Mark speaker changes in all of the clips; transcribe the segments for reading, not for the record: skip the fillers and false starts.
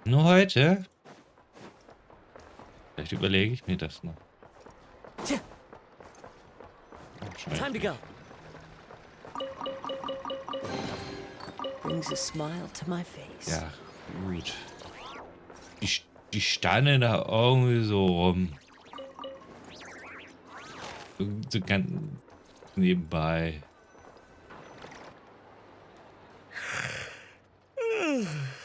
Speaker 1: Nur heute? Vielleicht überlege ich mir das noch.
Speaker 2: Time to go. Brings a smile to my face.
Speaker 1: Ja, gut. Die standen da irgendwie so rum. So ganz nebenbei.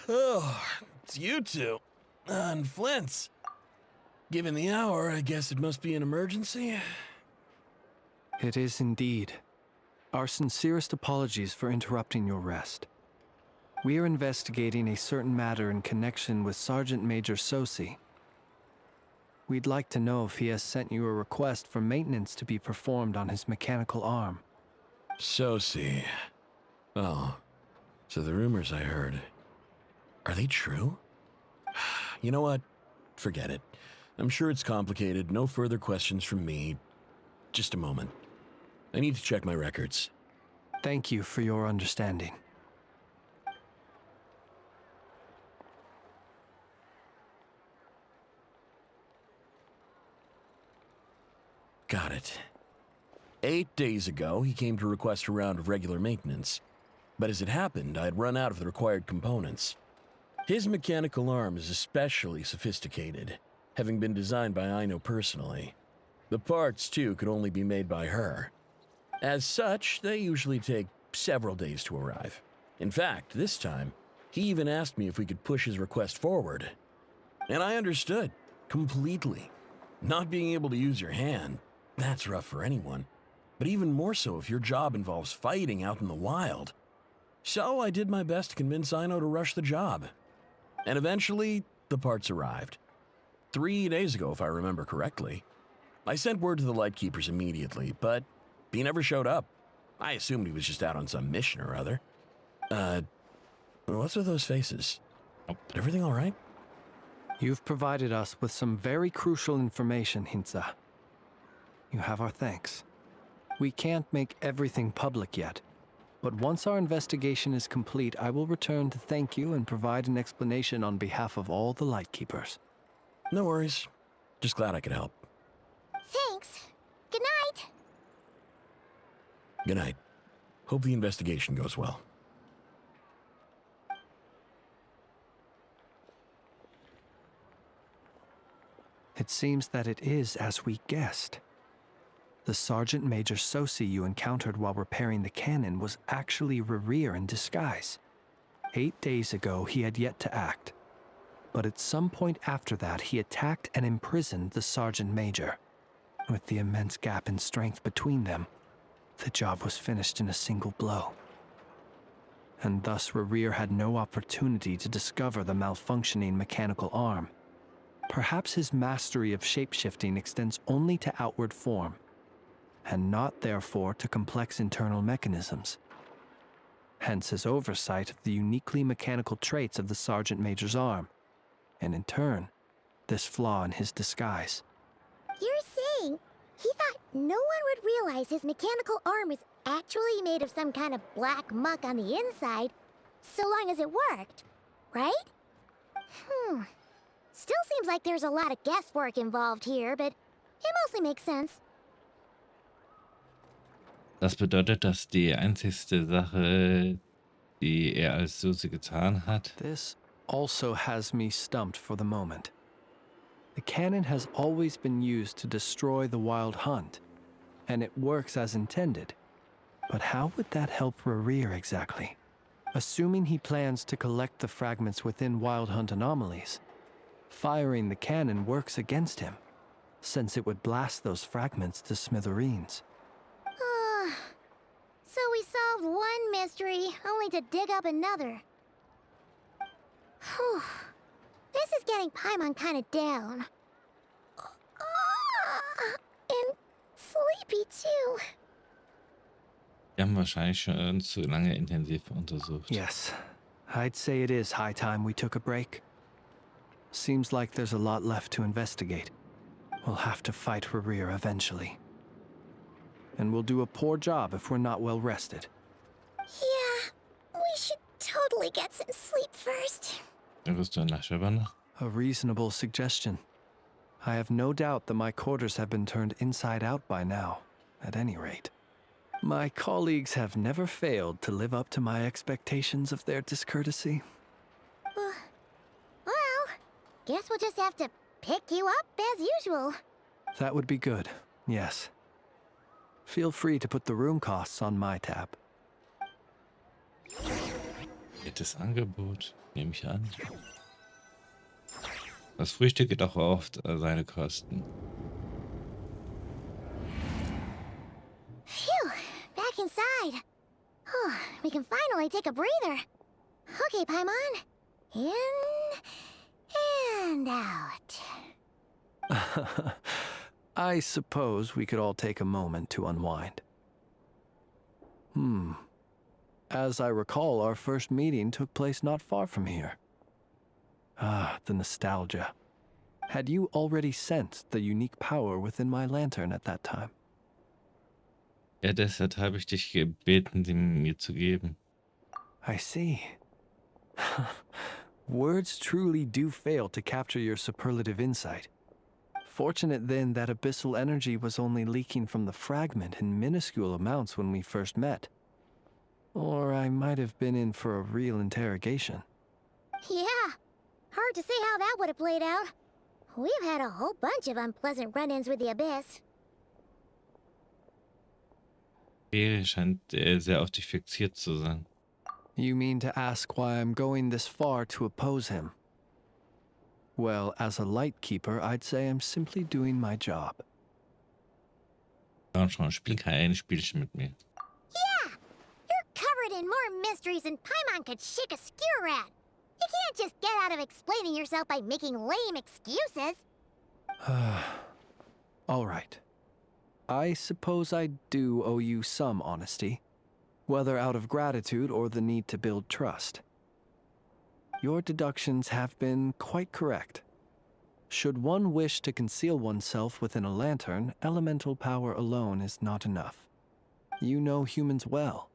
Speaker 3: Oh, it's you two. And Flint's. Given the hour, I guess it must be an emergency.
Speaker 4: It is indeed. Our sincerest apologies for interrupting your rest. We are investigating a certain matter in connection with Sergeant Major Sosi. We'd like to know if he has sent you a request for maintenance to be performed on his mechanical arm.
Speaker 3: Sosi. Oh, so the rumors I heard, are they true? You know what? Forget it. I'm sure it's complicated. No further questions from me. Just a moment. I need to check my records.
Speaker 4: Thank you for your understanding.
Speaker 3: Got it. 8 days ago, he came to request a round of regular maintenance. But as it happened, I had run out of the required components. His mechanical arm is especially sophisticated, having been designed by Eine personally. The parts, too, could only be made by her. As such, they usually take several days to arrive. In fact, this time, he even asked me if we could push his request forward. And I understood, completely. Not being able to use your hand, that's rough for anyone. But even more so if your job involves fighting out in the wild. So I did my best to convince Ino to rush the job. And eventually, the parts arrived. 3 days ago, if I remember correctly. I sent word to the Lightkeepers immediately, but he never showed up. I assumed he was just out on some mission or other. What's with those faces? Everything all right?
Speaker 4: You've provided us with some very crucial information, Hintsa. You have our thanks. We can't make everything public yet, but once our investigation is complete, I will return to thank you and provide an explanation on behalf of all the Lightkeepers.
Speaker 3: No worries. Just glad I could help.
Speaker 5: Thanks. Good night.
Speaker 3: Good night. Hope the investigation goes well.
Speaker 4: It seems that it is as we guessed. The Sergeant Major Sosi you encountered while repairing the cannon was actually Regieren in disguise. 8 days ago, he had yet to act. But at some point after that, he attacked and imprisoned the Sergeant Major. With the immense gap in strength between them, the job was finished in a single blow. And thus Regieren had no opportunity to discover the malfunctioning mechanical arm. Perhaps his mastery of shapeshifting extends only to outward form, and not therefore to complex internal mechanisms. Hence his oversight of the uniquely mechanical traits of the Sergeant Major's arm, and in turn, this flaw in his disguise.
Speaker 5: You're saying he thought no one would realize his mechanical arm is actually made of some kind of black muck on the inside, so long as it worked, right? Still seems like there's a lot of guesswork involved here, but it mostly makes sense.
Speaker 1: Das bedeutet, dass die einzigste Sache, die er als Susi getan hat.
Speaker 4: This also has me stumped for the moment. The cannon has always been used to destroy the Wild Hunt, and it works as intended. But how would that help Regieren exactly? Assuming he plans to collect the fragments within Wild Hunt anomalies, firing the cannon works against him, since it would blast those fragments to smithereens.
Speaker 5: So we solved one mystery, only to dig up another. Whew. This is getting Paimon kind of down. And sleepy too.
Speaker 1: Wir haben wahrscheinlich schon zu lange intensiv untersucht.
Speaker 4: Yes, I'd say it is high time we took a break. Seems like there's a lot left to investigate. We'll have to fight Regieren eventually. And we'll do a poor job if we're not well rested.
Speaker 5: Yeah, we sleep first.
Speaker 1: Dann wirst du ein Naschelbanner.
Speaker 4: A reasonable suggestion. I have no doubt that my quarters have been turned inside out by now, at any rate. My colleagues have never failed to live up to my expectations of their discourtesy.
Speaker 5: Well, guess we'll just have to pick you up as usual.
Speaker 4: That would be good, yes. Feel free to put the room costs on my tab.
Speaker 1: Nettes Angebot, nehme ich an. Das Frühstück geht auch oft seine Kosten.
Speaker 5: Phew, back inside. We can finally take a breather. Okay, Paimon. In and out.
Speaker 4: I suppose we could all take a moment to unwind. As I recall, our first meeting took place not far from here. Ah, the nostalgia. Had you already sensed the unique power within my lantern at that time?
Speaker 1: Ja, deshalb habe ich dich gebeten, sie mir zu geben.
Speaker 4: I see. Words truly do fail to capture your superlative insight. Fortunate then that abyssal energy was only leaking from the fragment in minuscule amounts when we first met. Or I might have been in for a real interrogation.
Speaker 5: Yeah, hard to say how that would have played out. We've had a whole bunch of unpleasant run-ins with the Abyss.
Speaker 1: Er scheint sehr auf dich fixiert zu sein.
Speaker 4: You mean to ask why I'm going this far to oppose him? Well, as a light keeper, I'd say I'm simply doing my job.
Speaker 1: Komm schon, spiel kein Spielchen mit mir.
Speaker 5: Yeah, you're covered in more mysteries than Paimon could shake a skewer at. You can't just get out of explaining yourself by making lame excuses.
Speaker 4: All right. I suppose I do owe you some honesty, whether out of gratitude or the need to build trust. Your deductions have been quite correct. Should one wish to conceal oneself within a lantern, elemental power alone is not enough. You know humans well,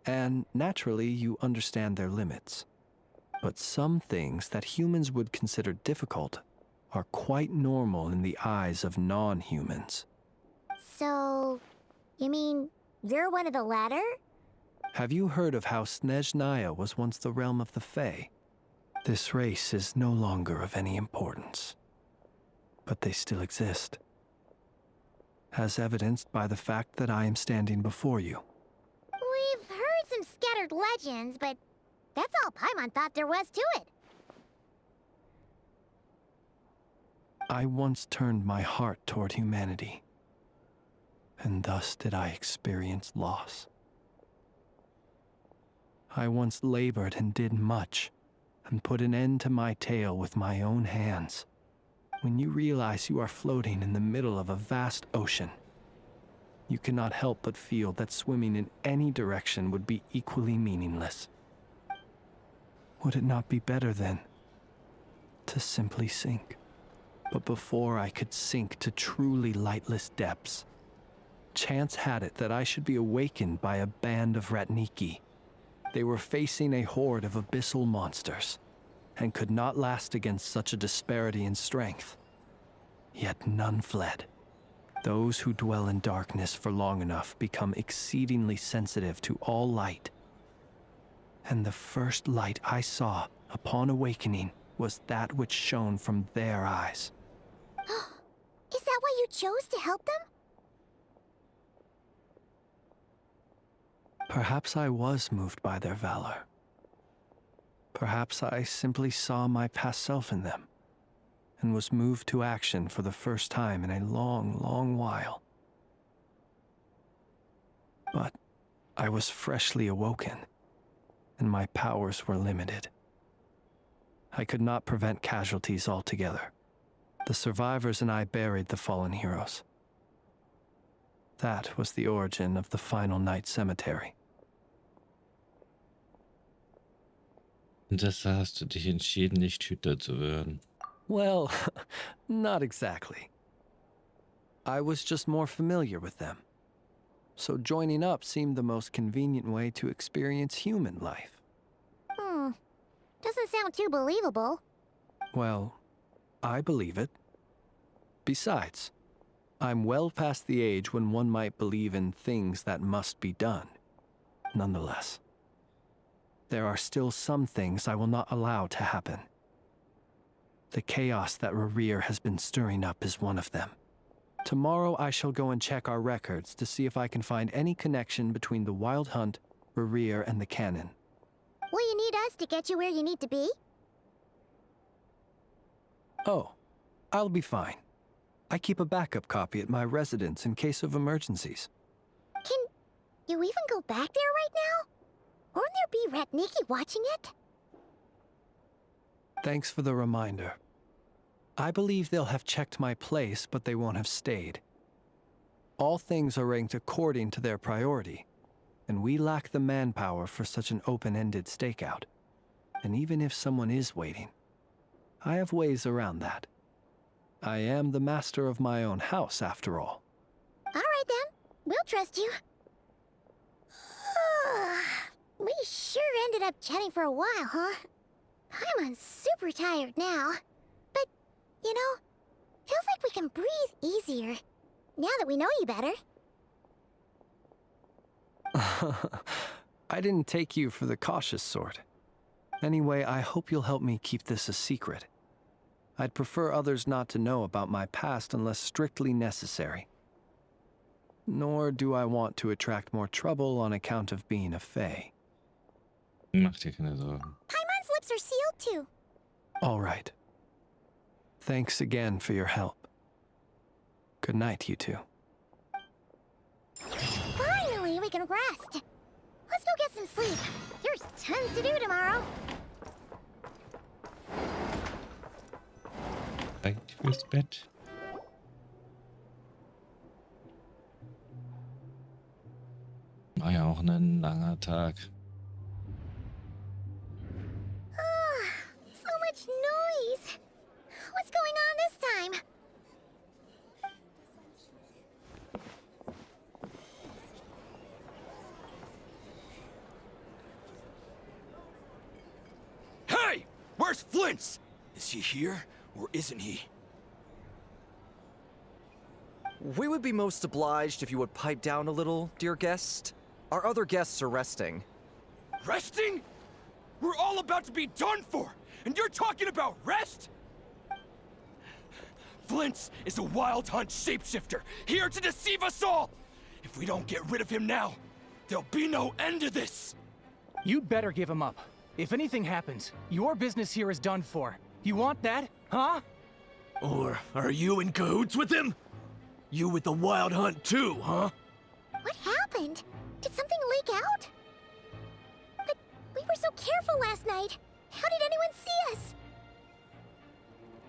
Speaker 4: and naturally you understand their limits. But some things that humans would consider difficult are quite normal in the eyes of non-humans.
Speaker 5: So, you mean you're one of the latter?
Speaker 4: Have you heard of how Snezhnaya was once the realm of the Fae? This race is no longer of any importance, but they still exist, as evidenced by the fact that I am standing before you.
Speaker 5: We've heard some scattered legends, but that's all Paimon thought there was to it.
Speaker 4: I once turned my heart toward humanity, and thus did I experience loss. I once labored and did much, and put an end to my tale with my own hands. When you realize you are floating in the middle of a vast ocean, you cannot help but feel that swimming in any direction would be equally meaningless. Would it not be better, then, to simply sink? But before I could sink to truly lightless depths, chance had it that I should be awakened by a band of Ratniki. They were facing a horde of abyssal monsters, and could not last against such a disparity in strength. Yet none fled. Those who dwell in darkness for long enough become exceedingly sensitive to all light. And the first light I saw upon awakening was that which shone from their eyes.
Speaker 5: Is that why you chose to help them?
Speaker 4: Perhaps I was moved by their valor. Perhaps I simply saw my past self in them, and was moved to action for the first time in a long, long while. But I was freshly awoken, and my powers were limited. I could not prevent casualties altogether. The survivors and I buried the fallen heroes. That was the origin of the final night cemetery.
Speaker 1: Und deshalb hast du dich entschieden, nicht Hüter zu werden.
Speaker 4: Well, not exactly. I was just more familiar with them. So joining up seemed the most convenient way to experience human life.
Speaker 5: sound too believable.
Speaker 4: Well, I believe it. Besides, I'm well past the age when one might believe in things that must be done. Nonetheless, there are still some things I will not allow to happen. The chaos that Regier has been stirring up is one of them. Tomorrow I shall go and check our records to see if I can find any connection between the Wild Hunt, Regier, and the Canon.
Speaker 5: Will you need us to get you where you need to be?
Speaker 4: Oh, I'll be fine. I keep a backup copy at my residence in case of emergencies.
Speaker 5: Can you even go back there right now? Won't there be Ratniki watching it?
Speaker 4: Thanks for the reminder. I believe they'll have checked my place, but they won't have stayed. All things are ranked according to their priority, and we lack the manpower for such an open-ended stakeout. And even if someone is waiting, I have ways around that. I am the master of my own house, after all.
Speaker 5: All right then, we'll trust you. We sure ended up chatting for a while, huh? I'm super tired now. But, you know, feels like we can breathe easier, now that we know you better.
Speaker 4: I didn't take you for the cautious sort. Anyway, I hope you'll help me keep this a secret. I'd prefer others not to know about my past unless strictly necessary. Nor do I want to attract more trouble on account of being a fae.
Speaker 1: Mach dir keine Sorgen.
Speaker 5: Paimon's lips are sealed too.
Speaker 4: All right. Thanks again for your help. Good night, you two.
Speaker 5: Finally, we can rest. Let's go get some sleep. There's tons to do tomorrow.
Speaker 1: Direkt fürs Bett. War ja auch ein langer Tag.
Speaker 5: So much noise. What's going on this time?
Speaker 6: Hey! Where's Flint's? Is he here, or isn't he?
Speaker 7: We would be most obliged if you would pipe down a little, dear guest. Our other guests are resting.
Speaker 6: Resting? We're all about to be done for, and you're talking about rest? Flint's is a wild hunt shapeshifter, here to deceive us all! If we don't get rid of him now, there'll be no end to this!
Speaker 8: You'd better give him up. If anything happens, your business here is done for. You want that, huh?
Speaker 6: Or are you in cahoots with him? You with the wild hunt too, huh?
Speaker 5: What happened? Did something leak out? But we were so careful last night. How did anyone see us?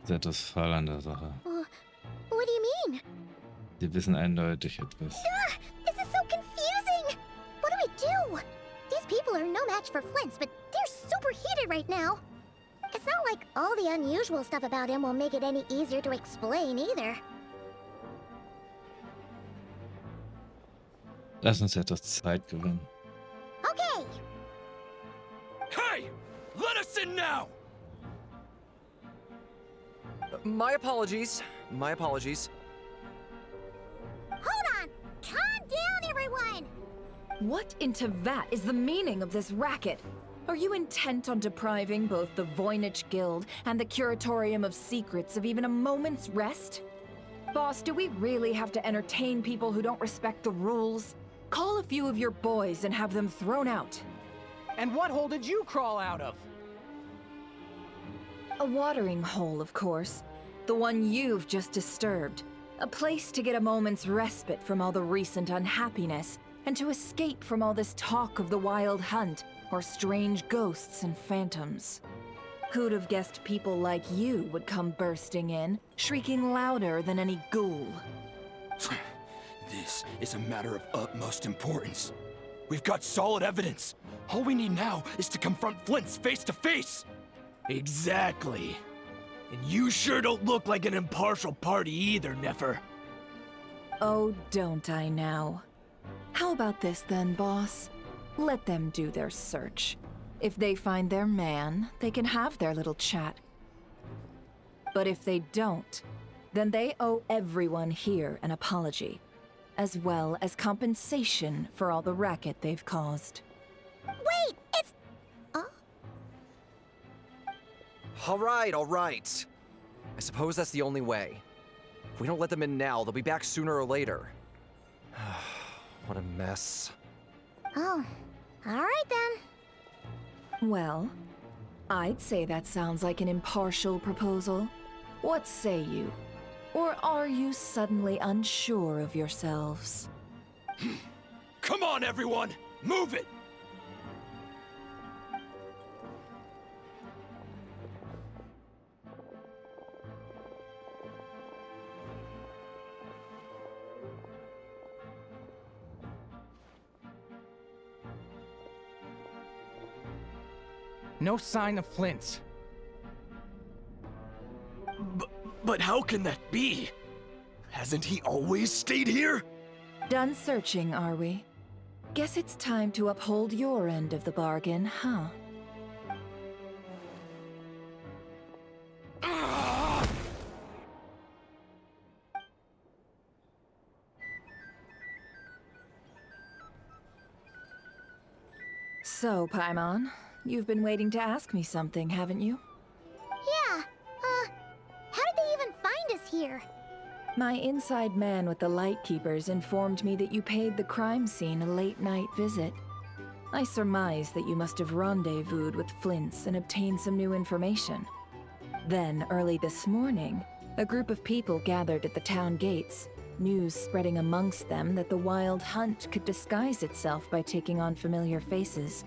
Speaker 1: Das ist etwas faul an der Sache.
Speaker 5: What do you mean?
Speaker 1: Sie wissen eindeutig etwas.
Speaker 5: This is so confusing! What do we do? These people are no match for Flint's, but they're super heated right now. It's not like all the unusual stuff about him will make it any easier to explain either.
Speaker 1: Lass uns etwas Zeit gewinnen.
Speaker 5: Okay!
Speaker 6: Hey! Let us in now!
Speaker 7: My apologies. My apologies.
Speaker 5: Hold on! Calm down, everyone!
Speaker 2: What in Teyvat is the meaning of this racket? Are you intent on depriving both the Voynich Guild and the Curatorium of Secrets of even a moment's rest? Boss, do we really have to entertain people who don't respect the rules? Call a few of your boys and have them thrown out.
Speaker 8: And what hole did you crawl out of?
Speaker 2: A watering hole, of course. The one you've just disturbed. A place to get a moment's respite from all the recent unhappiness, and to escape from all this talk of the wild hunt, or strange ghosts and phantoms. Who'd have guessed people like you would come bursting in, shrieking louder than any ghoul?
Speaker 6: This is a matter of utmost importance. We've got solid evidence. All we need now is to confront Flint's face to face. Exactly. And you sure don't look like an impartial party either, Nefer.
Speaker 2: Oh, don't I now? How about this then, boss? Let them do their search. If they find their man, they can have their little chat. But if they don't, then they owe everyone here an apology, as well as compensation for all the racket they've caused.
Speaker 5: Wait, it's...
Speaker 7: All right. I suppose that's the only way. If we don't let them in now, they'll be back sooner or later. What a mess.
Speaker 5: Oh, alright then.
Speaker 2: Well, I'd say that sounds like an impartial proposal. What say you? Or are you suddenly unsure of yourselves?
Speaker 6: Come on, everyone! Move it!
Speaker 8: No sign of Flint.
Speaker 6: But how can that be? Hasn't he always stayed here?
Speaker 2: Done searching, are we? Guess it's time to uphold your end of the bargain, huh? So, Paimon, you've been waiting to ask me something, haven't you?
Speaker 5: Yeah, how did they even find us here?
Speaker 2: My inside man with the Lightkeepers informed me that you paid the crime scene a late-night visit. I surmise that you must have rendezvoused with Flint's and obtained some new information. Then, early this morning, a group of people gathered at the town gates, news spreading amongst them that the wild hunt could disguise itself by taking on familiar faces.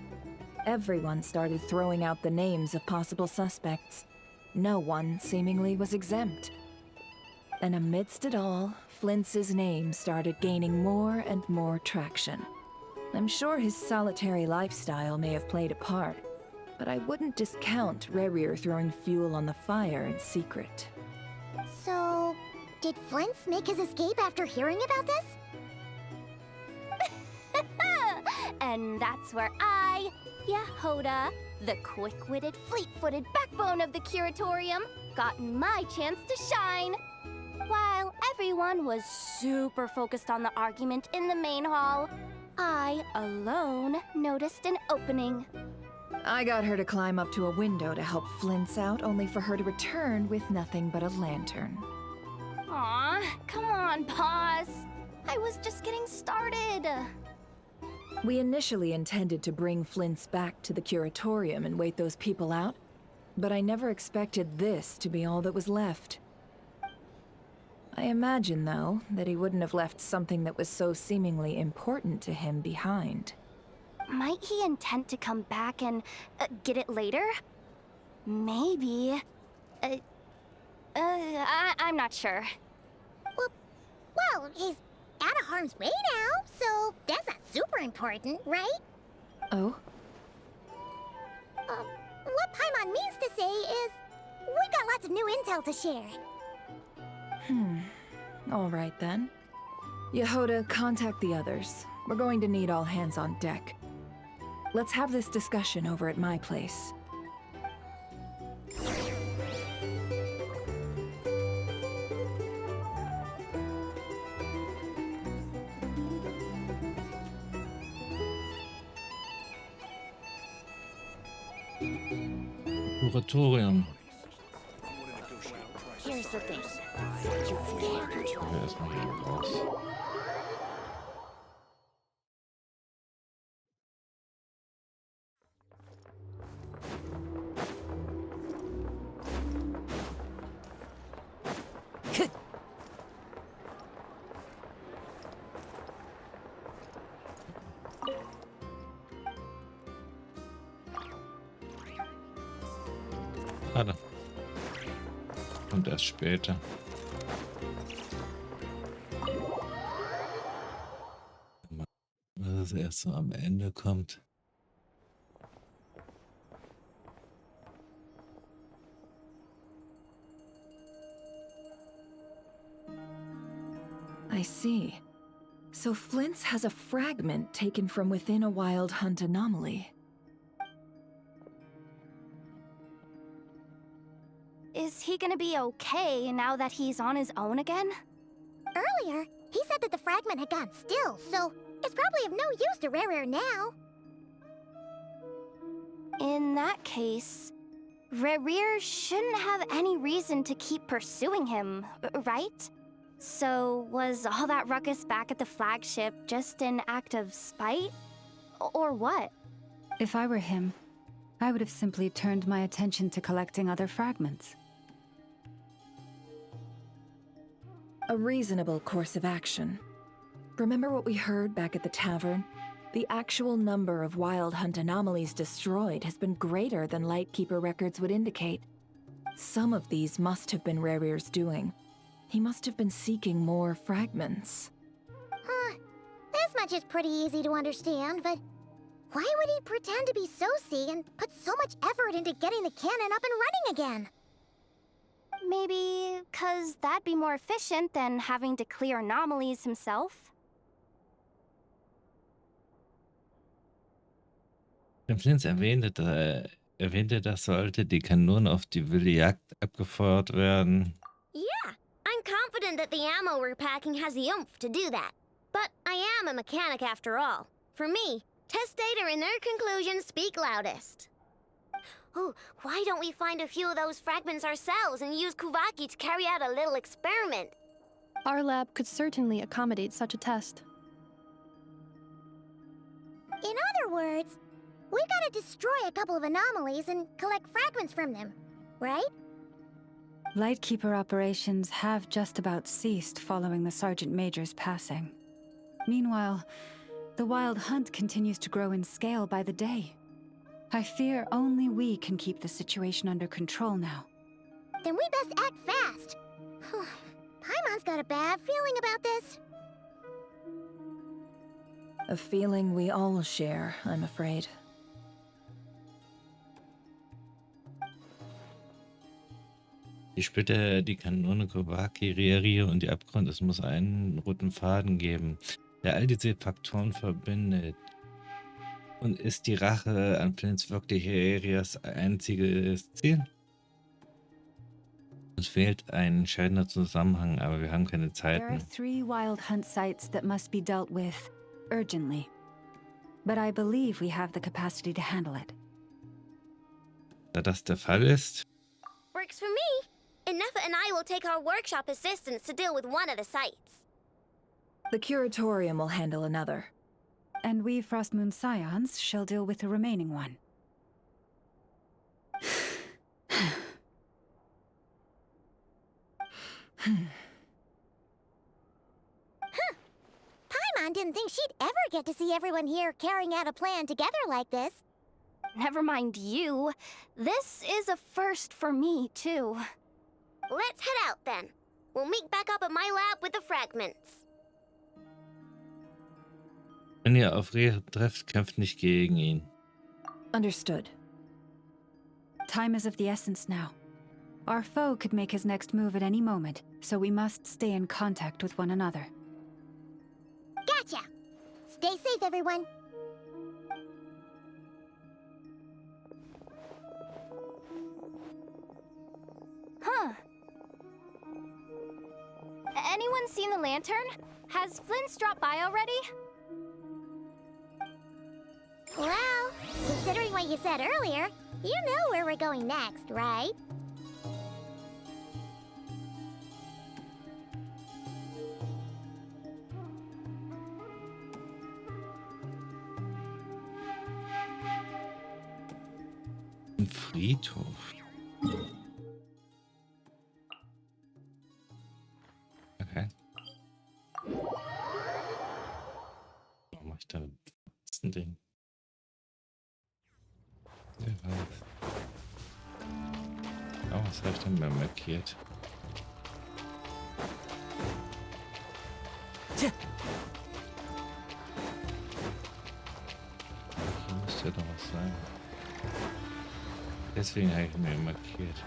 Speaker 2: Everyone started throwing out the names of possible suspects. No one, seemingly, was exempt. And amidst it all, Flint's name started gaining more and more traction. I'm sure his solitary lifestyle may have played a part, but I wouldn't discount Regier throwing fuel on the fire in secret.
Speaker 5: So, did Flint's make his escape after hearing about this?
Speaker 9: And that's where I, Yehoda, the quick-witted, fleet-footed backbone of the curatorium, got my chance to shine. While everyone was super focused on the argument in the main hall, I alone noticed an opening.
Speaker 2: I got her to climb up to a window to help Flint's out, only for her to return with nothing but a lantern.
Speaker 9: Aw, come on, Paws. I was just getting started.
Speaker 2: We initially intended to bring Flint's back to the curatorium and wait those people out, but I never expected this to be all that was left. I imagine, though, that he wouldn't have left something that was so seemingly important to him behind.
Speaker 9: Might he intend to come back and get it later? Maybe. I'm not sure.
Speaker 5: Well, he's out of harm's way now, so that's not super important, right?
Speaker 2: Oh?
Speaker 5: What Paimon means to say is, we've got lots of new intel to share.
Speaker 2: All right then. Yehoda, contact the others. We're going to need all hands on deck. Let's have this discussion over at my place.
Speaker 1: Kuratorium.
Speaker 9: Here's the thing.
Speaker 1: Ja, erstmal hier raus. Warte. Und erst später. Was erst so am Ende kommt.
Speaker 2: I see. So Flint's has a fragment taken from within a wild hunt anomaly.
Speaker 9: he gonna be okay now that he's on his own again?
Speaker 5: Earlier, he said that the fragment had gone still, so it's probably of no use to Rare now.
Speaker 9: In that case, Regier shouldn't have any reason to keep pursuing him, right? So was all that ruckus back at the flagship just an act of spite? Or what?
Speaker 10: If I were him, I would have simply turned my attention to collecting other fragments.
Speaker 2: A reasonable course of action. Remember what we heard back at the tavern? The actual number of Wild Hunt anomalies destroyed has been greater than Lightkeeper records would indicate. Some of these must have been Rarier's doing. He must have been seeking more fragments.
Speaker 5: This much is pretty easy to understand, but why would he pretend to be Sosi and put so much effort into getting the cannon up and running again?
Speaker 9: Maybe 'cause that'd be more efficient than having to clear anomalies himself?
Speaker 1: Flins erwähnte, dass sollte die Kanone auf die wilde Jagd abgefeuert werden.
Speaker 5: Yeah, I'm confident that the ammo we're packing has the oomph to do that. But I am a mechanic after all. For me, test data and their conclusions speak loudest. Oh, why don't we find a few of those fragments ourselves and use Kuvaki to carry out a little experiment?
Speaker 11: Our lab could certainly accommodate such a test.
Speaker 5: In other words, we gotta destroy a couple of anomalies and collect fragments from them, right?
Speaker 10: Lightkeeper operations have just about ceased following the Sergeant Major's passing. Meanwhile, the Wild Hunt continues to grow in scale by the day. I fear only we can keep the situation under control now.
Speaker 5: Then we best act fast. Paimon's got a bad feeling about this.
Speaker 2: A feeling we all share, I'm afraid.
Speaker 1: Die Splitter, die Kanone, Kowaki, Regiere und die Abgrund, es muss einen roten Faden geben, der all diese Faktoren verbindet. Und ist die Rache an Flins wirklich Areas einziges Ziel? Uns fehlt ein entscheidender Zusammenhang, aber wir haben keine
Speaker 10: There are
Speaker 1: Zeiten.
Speaker 10: 3 Wild Hunt sites that must be dealt with urgently. But I believe we have the capacity to handle it.
Speaker 1: Da das der Fall ist,
Speaker 5: Works for me. Enough and I will take our workshop assistants to deal with one of the sites.
Speaker 2: The Curatorium will handle another.
Speaker 10: And we Frostmoon Scions shall deal with the remaining one.
Speaker 5: Paimon didn't think she'd ever get to see everyone here carrying out a plan together like this.
Speaker 9: Never mind you. This is a first for me, too.
Speaker 5: Let's head out then. We'll meet back up at my lab with the fragments.
Speaker 1: wenn ihr auf Rehe trefft, kämpft nicht gegen ihn.
Speaker 2: Understood.
Speaker 10: Time is of the essence now. Our foe could make his next move at any moment, so we must stay in contact with one another.
Speaker 5: Gotcha! Stay safe, everyone.
Speaker 9: Huh. Anyone seen the lantern? Has Flint dropped by already?
Speaker 5: Well, considering what you said earlier, you know where we're going next, right?
Speaker 1: Ein Friedhof. Okay. Was mach ich da? Was ist ein Ding? Ja, oh, was habe ich denn mehr markiert? Hier müsste ja doch was sein. Deswegen habe ich mir markiert.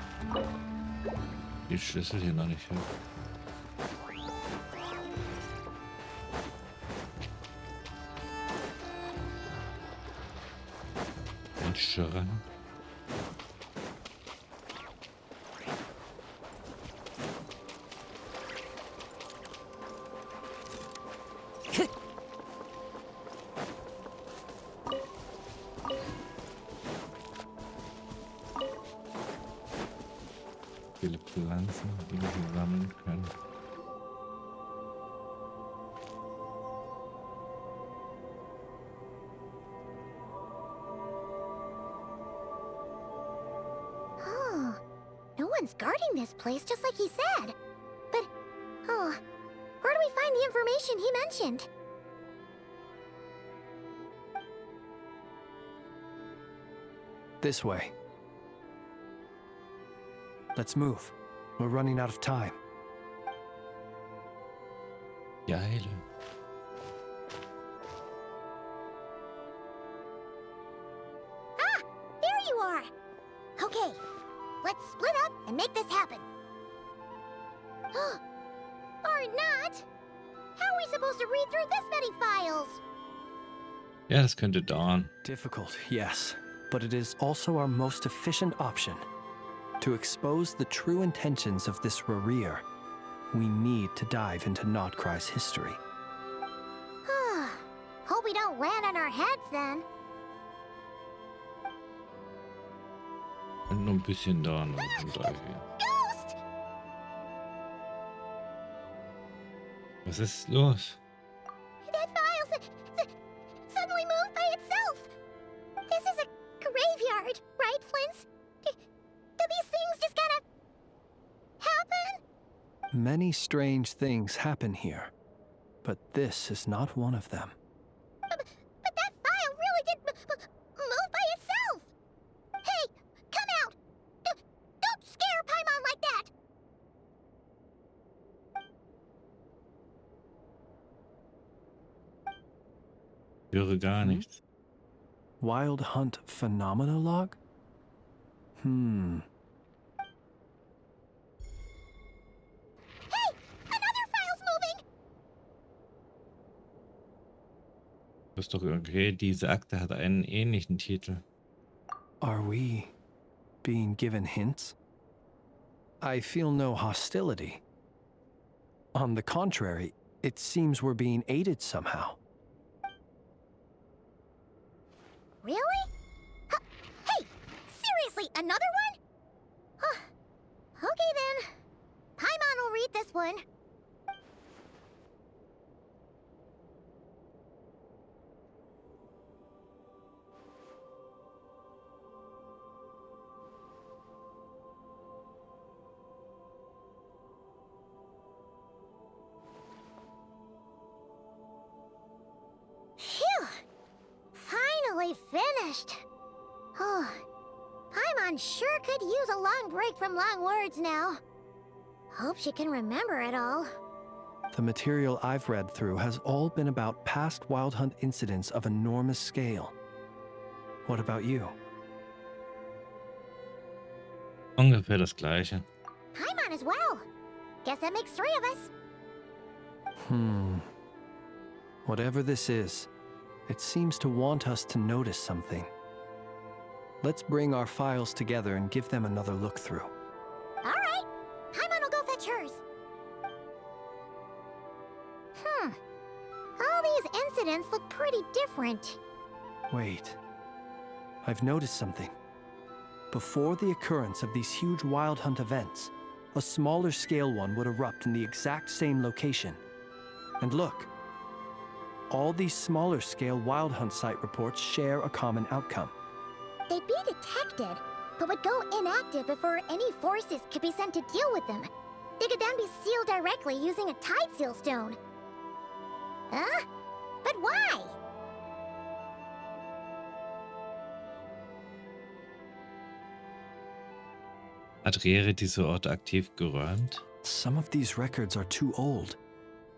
Speaker 1: Die Schlüssel hier noch nicht habe. Ein Strand. Viele Pflanzen, die wir sammeln können.
Speaker 5: Oh, no one's guarding this place just like he said. But, oh, where do we find the information he mentioned?
Speaker 4: This way. Let's move. We're running out of time.
Speaker 1: Geile.
Speaker 5: Ah! There you are! Okay, let's split up and make this happen. Or not! How are we supposed to read through this many files?
Speaker 1: Ja, das könnte dauern.
Speaker 4: Difficult, yes, but it is also our most efficient option. To expose the true intentions of this regier, we need to dive into Nordkrei's history.
Speaker 5: Hope we don't land on our heads then.
Speaker 1: Und nur ein bisschen dauern.
Speaker 5: Ghost!
Speaker 1: Was ist los?
Speaker 5: That file suddenly moved by itself. This is a graveyard, right, Flint? Do these things just kind of happen?
Speaker 4: Many strange things happen here, but this is not one of them.
Speaker 5: But that file really did move by itself. Hey, come out! Don't scare Paimon like that!
Speaker 1: Ich höre gar nichts.
Speaker 4: Wild Hunt Phenomenologue?
Speaker 5: Hey! Another file's moving!
Speaker 1: Das ist doch okay, diese Akte hat einen ähnlichen Titel.
Speaker 4: Are we being given hints? I feel no hostility. On the contrary, it seems we're being aided somehow.
Speaker 5: Really? Hey! Seriously, another one? Okay then. Paimon will read this one. Phew! Finally finished. Oh, Paimon sure could use a long break from long words now. Hope she can remember it all.
Speaker 4: The material I've read through has all been about past Wild Hunt incidents of enormous scale. What about you?
Speaker 1: Ungefähr das Gleiche.
Speaker 5: Paimon as well. Guess that makes 3 of us.
Speaker 4: Whatever this is, it seems to want us to notice something. Let's bring our files together and give them another look through.
Speaker 5: All right. Paimon will go fetch hers. All these incidents look pretty different.
Speaker 4: Wait. I've noticed something. Before the occurrence of these huge Wild Hunt events, a smaller scale one would erupt in the exact same location. And look. All these smaller scale Wild Hunt site reports share a common outcome.
Speaker 5: They'd be detected, but would go inactive before any forces could be sent to deal with them. They could then be sealed directly using a tide seal stone. Huh? But why?
Speaker 1: Hat Rere diese Orte aktiv geräumt?
Speaker 4: Some of these records are too old.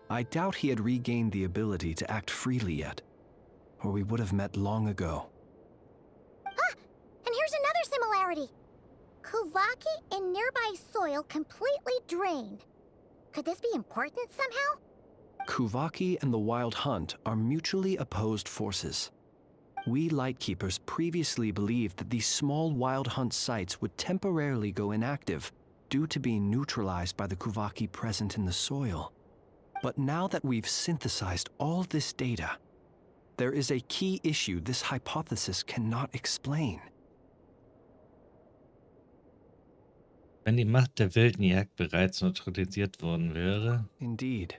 Speaker 4: I doubt he had regained the ability to act freely yet, or we would have met long ago.
Speaker 5: Ah! And here's another similarity. Kuvaki in nearby soil completely drained. Could this be important somehow?
Speaker 4: Kuvaki and the Wild Hunt are mutually opposed forces. We Lightkeepers previously believed that these small Wild Hunt sites would temporarily go inactive due to being neutralized by the Kuvaki present in the soil. But now that we've synthesized all this data, there is a key issue this hypothesis cannot explain.
Speaker 1: Wenn die Macht der wilden Jagd bereits neutralisiert worden wäre,
Speaker 4: Indeed.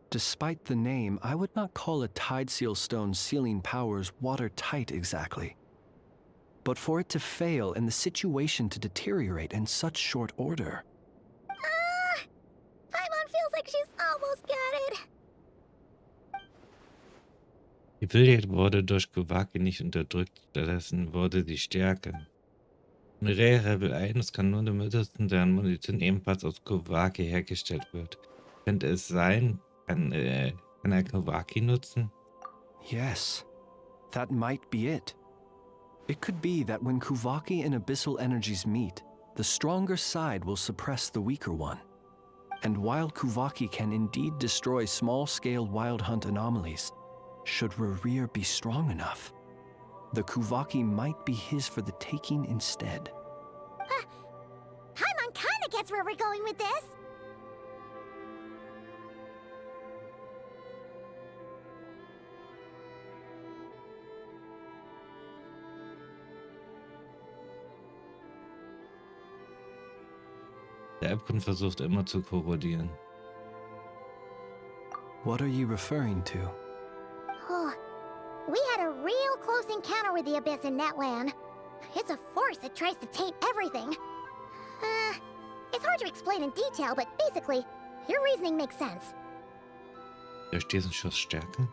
Speaker 4: Despite the name, I would not call a Tide Seal Stone's sealing powers watertight exactly. But for it to fail and the situation to deteriorate in such short order.
Speaker 5: Paimon feels like she's almost got it.
Speaker 1: die Wildheit wurde durch Kowaki nicht unterdrückt, stattdessen wurde sie stärker. Regieren will eines kann nur benutzen, deren Munition ebenfalls aus Kowaki hergestellt wird. Könnte es sein, kann er Kowaki nutzen?
Speaker 4: Yes, that might be it. It could be that when Kowaki and abyssal energies meet, the stronger side will suppress the weaker one. And while Kowaki can indeed destroy small-scale wild hunt anomalies, should Regieren be strong enough, the Kowaki might be his for the taking instead.
Speaker 5: Paimon kinda gets where we're going with this.
Speaker 1: Der Abgrund versucht immer zu korrodieren.
Speaker 4: What are you referring to?
Speaker 5: We had a real close encounter with the Abyss in Netland. It's a force that tries to taint everything. It's hard to explain in detail, but basically, your reasoning makes sense.
Speaker 1: Durch diesen Schuss stärken?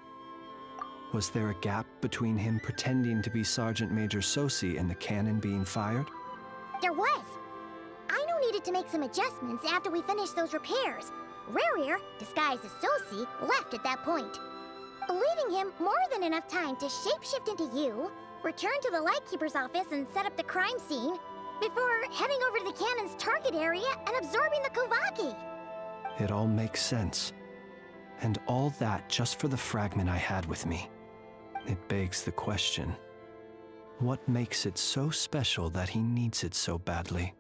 Speaker 4: Was there a gap between him pretending to be Sergeant Major Sosi and the cannon being fired?
Speaker 5: There was. Aino needed to make some adjustments after we finished those repairs. Regieren, disguised as Sosi, left at that point, leaving him more than enough time to shapeshift into you, return to the Lightkeeper's office and set up the crime scene, before heading over to the cannon's target area and absorbing the Kowaki.
Speaker 4: It all makes sense. And all that just for the fragment I had with me. It begs the question, what makes it so special that he needs it so badly?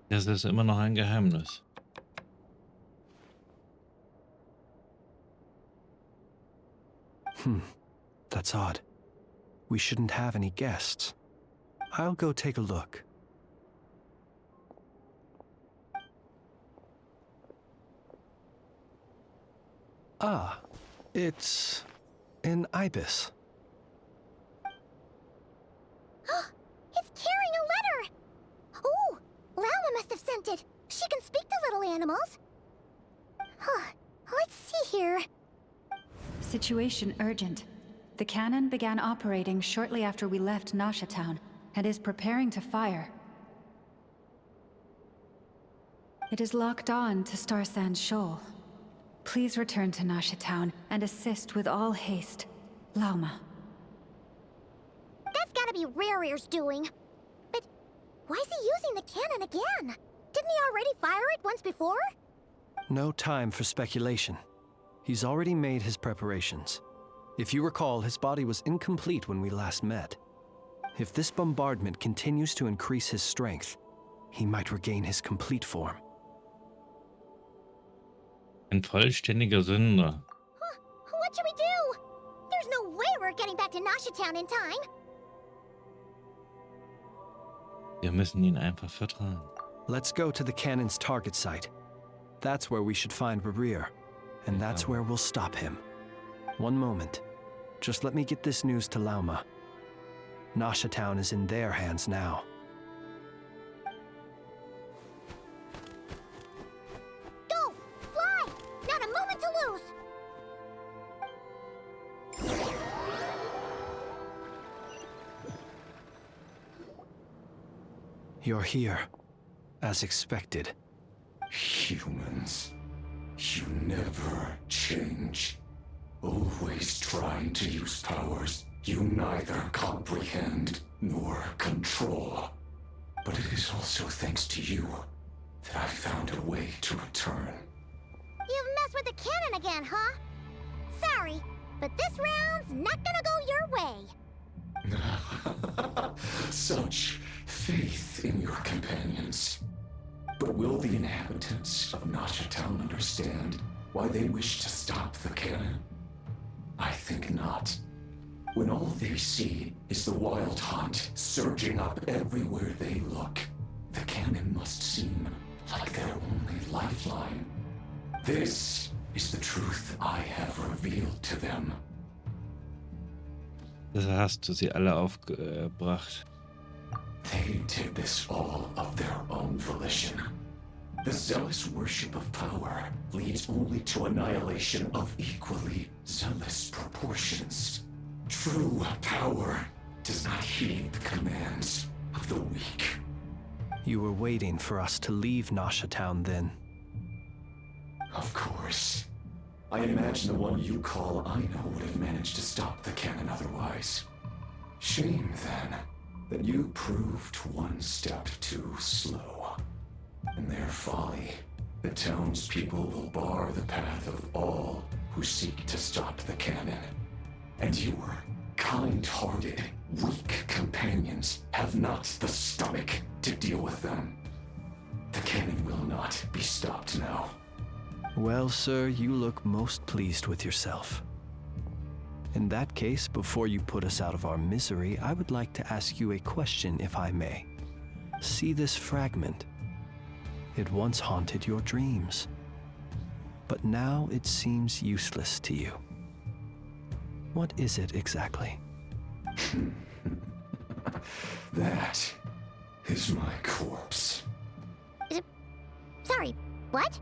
Speaker 1: Das ist immer noch ein Geheimnis.
Speaker 4: That's odd. We shouldn't have any guests. I'll go take a look. Ah, it's an ibis.
Speaker 5: It's carrying a letter! Oh, Lauma must have sent it. She can speak to little animals. Let's see here.
Speaker 10: Situation urgent. The cannon began operating shortly after we left Nasha Town and is preparing to fire. It is locked on to Star Sand Shoal. Please return to Nasha Town and assist with all haste. Lauma.
Speaker 5: That's gotta be Rarier's doing. But why is he using the cannon again? Didn't he already fire it once before?
Speaker 4: No time for speculation. He's already made his preparations. If you recall, his body was incomplete when we last met. If this bombardment continues to increase his strength, he might regain his complete form.
Speaker 1: Ein vollständiger Sünder.
Speaker 5: What should we do? There's no way we're getting back to Nasha Town in time.
Speaker 1: Wir müssen ihn einfach vertrauen.
Speaker 4: Let's go to the cannon's target site. That's where we should find Regieren, and that's where we'll stop him. One moment. Just let me get this news to Lauma. Nasha Town is in their hands now.
Speaker 5: Go! Fly! Not a moment to lose!
Speaker 4: You're here, as expected.
Speaker 12: Humans, you never change. Always trying to use powers you neither comprehend nor control. But it is also thanks to you that I found a way to return.
Speaker 5: You've messed with the cannon again, huh? Sorry, but this round's not gonna go your way.
Speaker 12: Such faith in your companions. But will the inhabitants of Nasha Town understand why they wish to stop the cannon? I think not. When all they see is the wild hunt surging up everywhere they look, the cannon must seem like their only lifeline. This is the truth I have revealed to them.
Speaker 1: Das hast du sie alle aufgebracht.
Speaker 12: They did this all of their own volition. The zealous worship of power leads only to annihilation of equally zealous proportions. True power does not heed the commands of the weak.
Speaker 4: You were waiting for us to leave Nasha Town then.
Speaker 12: Of course. I imagine the one you call Eine would have managed to stop the cannon otherwise. Shame, then, that you proved one step too slow. In their folly, the townspeople will bar the path of all who seek to stop the cannon. And your kind-hearted, weak companions have not the stomach to deal with them. The cannon will not be stopped now.
Speaker 4: Well, sir, you look most pleased with yourself. In that case, before you put us out of our misery, I would like to ask you a question, if I may. See this fragment? It once haunted your dreams, but now it seems useless to you. What is it exactly?
Speaker 12: That is my corpse.
Speaker 5: Sorry, what?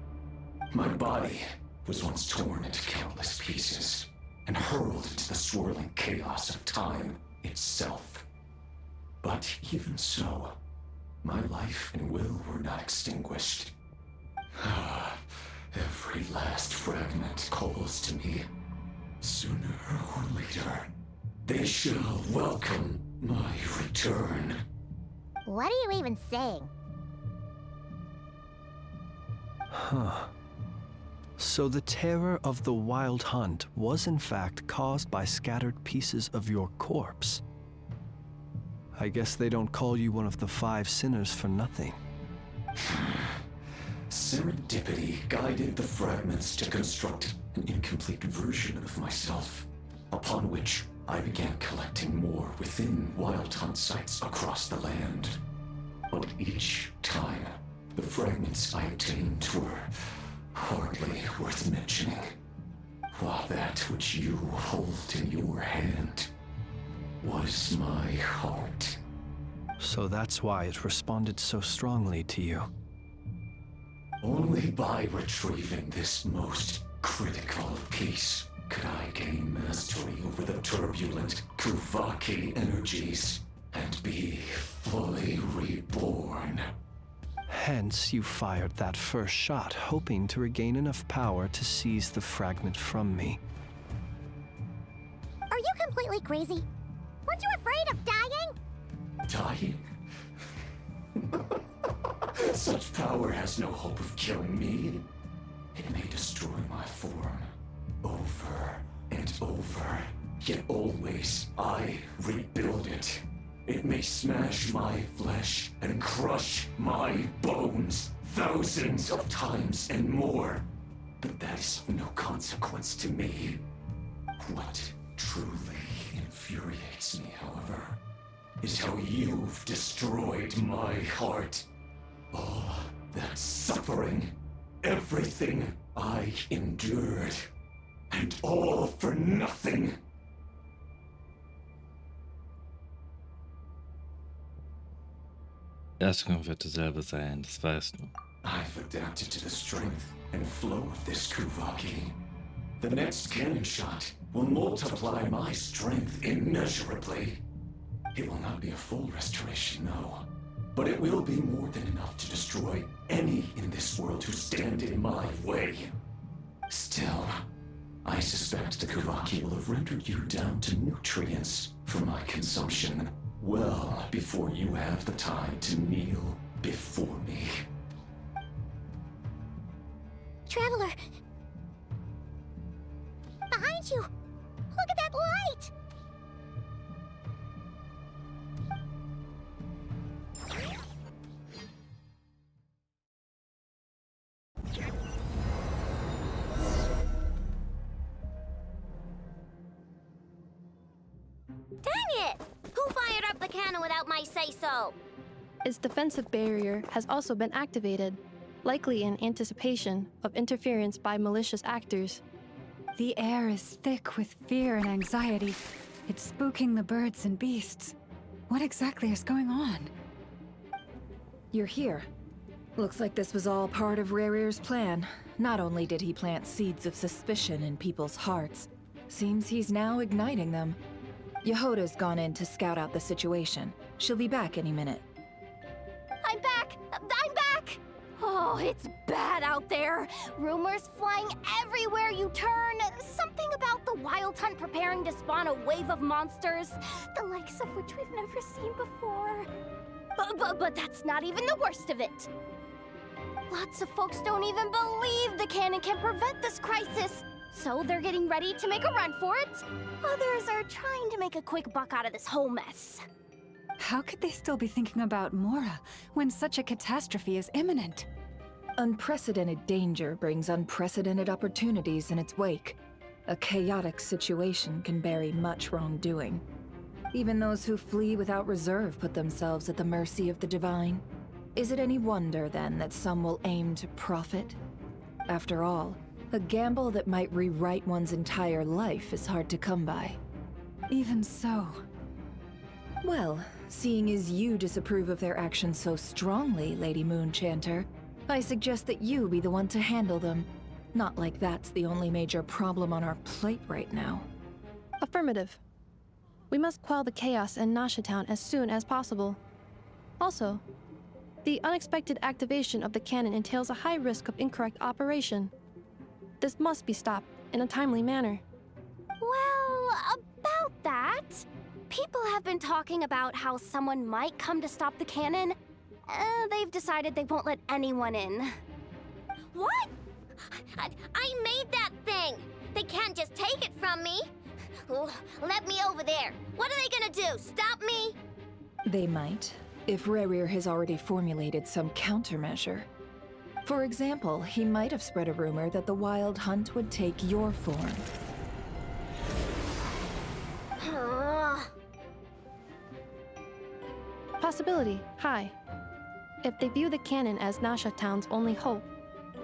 Speaker 12: My body was once torn into countless pieces and hurled into the swirling chaos of time itself. But even so, my life and will were not extinguished. Every last fragment calls to me. Sooner or later, they shall welcome my return.
Speaker 5: What are you even saying?
Speaker 4: Huh. So the terror of the wild hunt was in fact caused by scattered pieces of your corpse. I guess they don't call you one of the 5 sinners for nothing.
Speaker 12: Serendipity guided the fragments to construct an incomplete version of myself, upon which I began collecting more within wild hunt sites across the land. But each time, the fragments I obtained were hardly worth mentioning, while that which you hold in your hand was my heart.
Speaker 4: So that's why it responded so strongly to you.
Speaker 12: Only by retrieving this most critical piece could I gain mastery over the turbulent Kuvaki energies and be fully reborn.
Speaker 4: Hence, you fired that first shot, hoping to regain enough power to seize the fragment from me.
Speaker 5: Are you completely crazy? Weren't you afraid of dying?
Speaker 12: Dying? Such power has no hope of killing me. It may destroy my form over and over, yet always I rebuild it. It may smash my flesh and crush my bones thousands of times and more, but that is of no consequence to me. What truly infuriates me, however, is how you've destroyed my heart. All that suffering, everything I endured, and all for nothing.
Speaker 1: Die Ausgang wird dieselbe sein, das weißt du.
Speaker 12: I've adapted to the strength and flow of this Kuvaki. The next cannon shot will multiply my strength immeasurably. It will not be a full restoration, no. But it will be more than enough to destroy any in this world who stand in my way. Still, I suspect the Kuvaki will have rendered you down to nutrients for my consumption well before you have the time to kneel before me.
Speaker 5: Traveler! Behind you! Look at that light! the cannon without my say-so.
Speaker 11: Its defensive barrier has also been activated, likely in anticipation of interference by malicious actors.
Speaker 10: The air is thick with fear and anxiety. It's spooking the birds and beasts. What exactly is going on?
Speaker 2: You're here. Looks like this was all part of Rerir's plan. Not only did he plant seeds of suspicion in people's hearts, seems he's now igniting them. Yehoda's gone in to scout out the situation. She'll be back any minute.
Speaker 9: I'm back! I'm back! Oh, it's bad out there. Rumors flying everywhere you turn. Something about the Wild Hunt preparing to spawn a wave of monsters, the likes of which we've never seen before. But that's not even the worst of it. Lots of folks don't even believe the cannon can prevent this crisis, so they're getting ready to make a run for it. Others are trying to make a quick buck out of this whole mess.
Speaker 10: How could they still be thinking about Mora when such a catastrophe is imminent?
Speaker 2: Unprecedented danger brings unprecedented opportunities in its wake. A chaotic situation can bury much wrongdoing. Even those who flee without reserve put themselves at the mercy of the divine. Is it any wonder, then, that some will aim to profit? After all, a gamble that might rewrite one's entire life is hard to come by.
Speaker 10: Even so.
Speaker 2: Well, seeing as you disapprove of their actions so strongly, Lady Moonchanter, I suggest that you be the one to handle them. Not like that's the only major problem on our plate right now.
Speaker 11: Affirmative. We must quell the chaos in Nasha Town as soon as possible. Also, the unexpected activation of the cannon entails a high risk of incorrect operation. This must be stopped in a timely manner.
Speaker 9: Well, about that, people have been talking about how someone might come to stop the cannon. They've decided they won't let anyone in.
Speaker 5: What? I made that thing! They can't just take it from me! Let me over there! What are they gonna do, stop me?
Speaker 2: They might, if Rerir has already formulated some countermeasure. For example, he might have spread a rumor that the Wild Hunt would take your form.
Speaker 11: Possibility high. If they view the cannon as Nasha Town's only hope,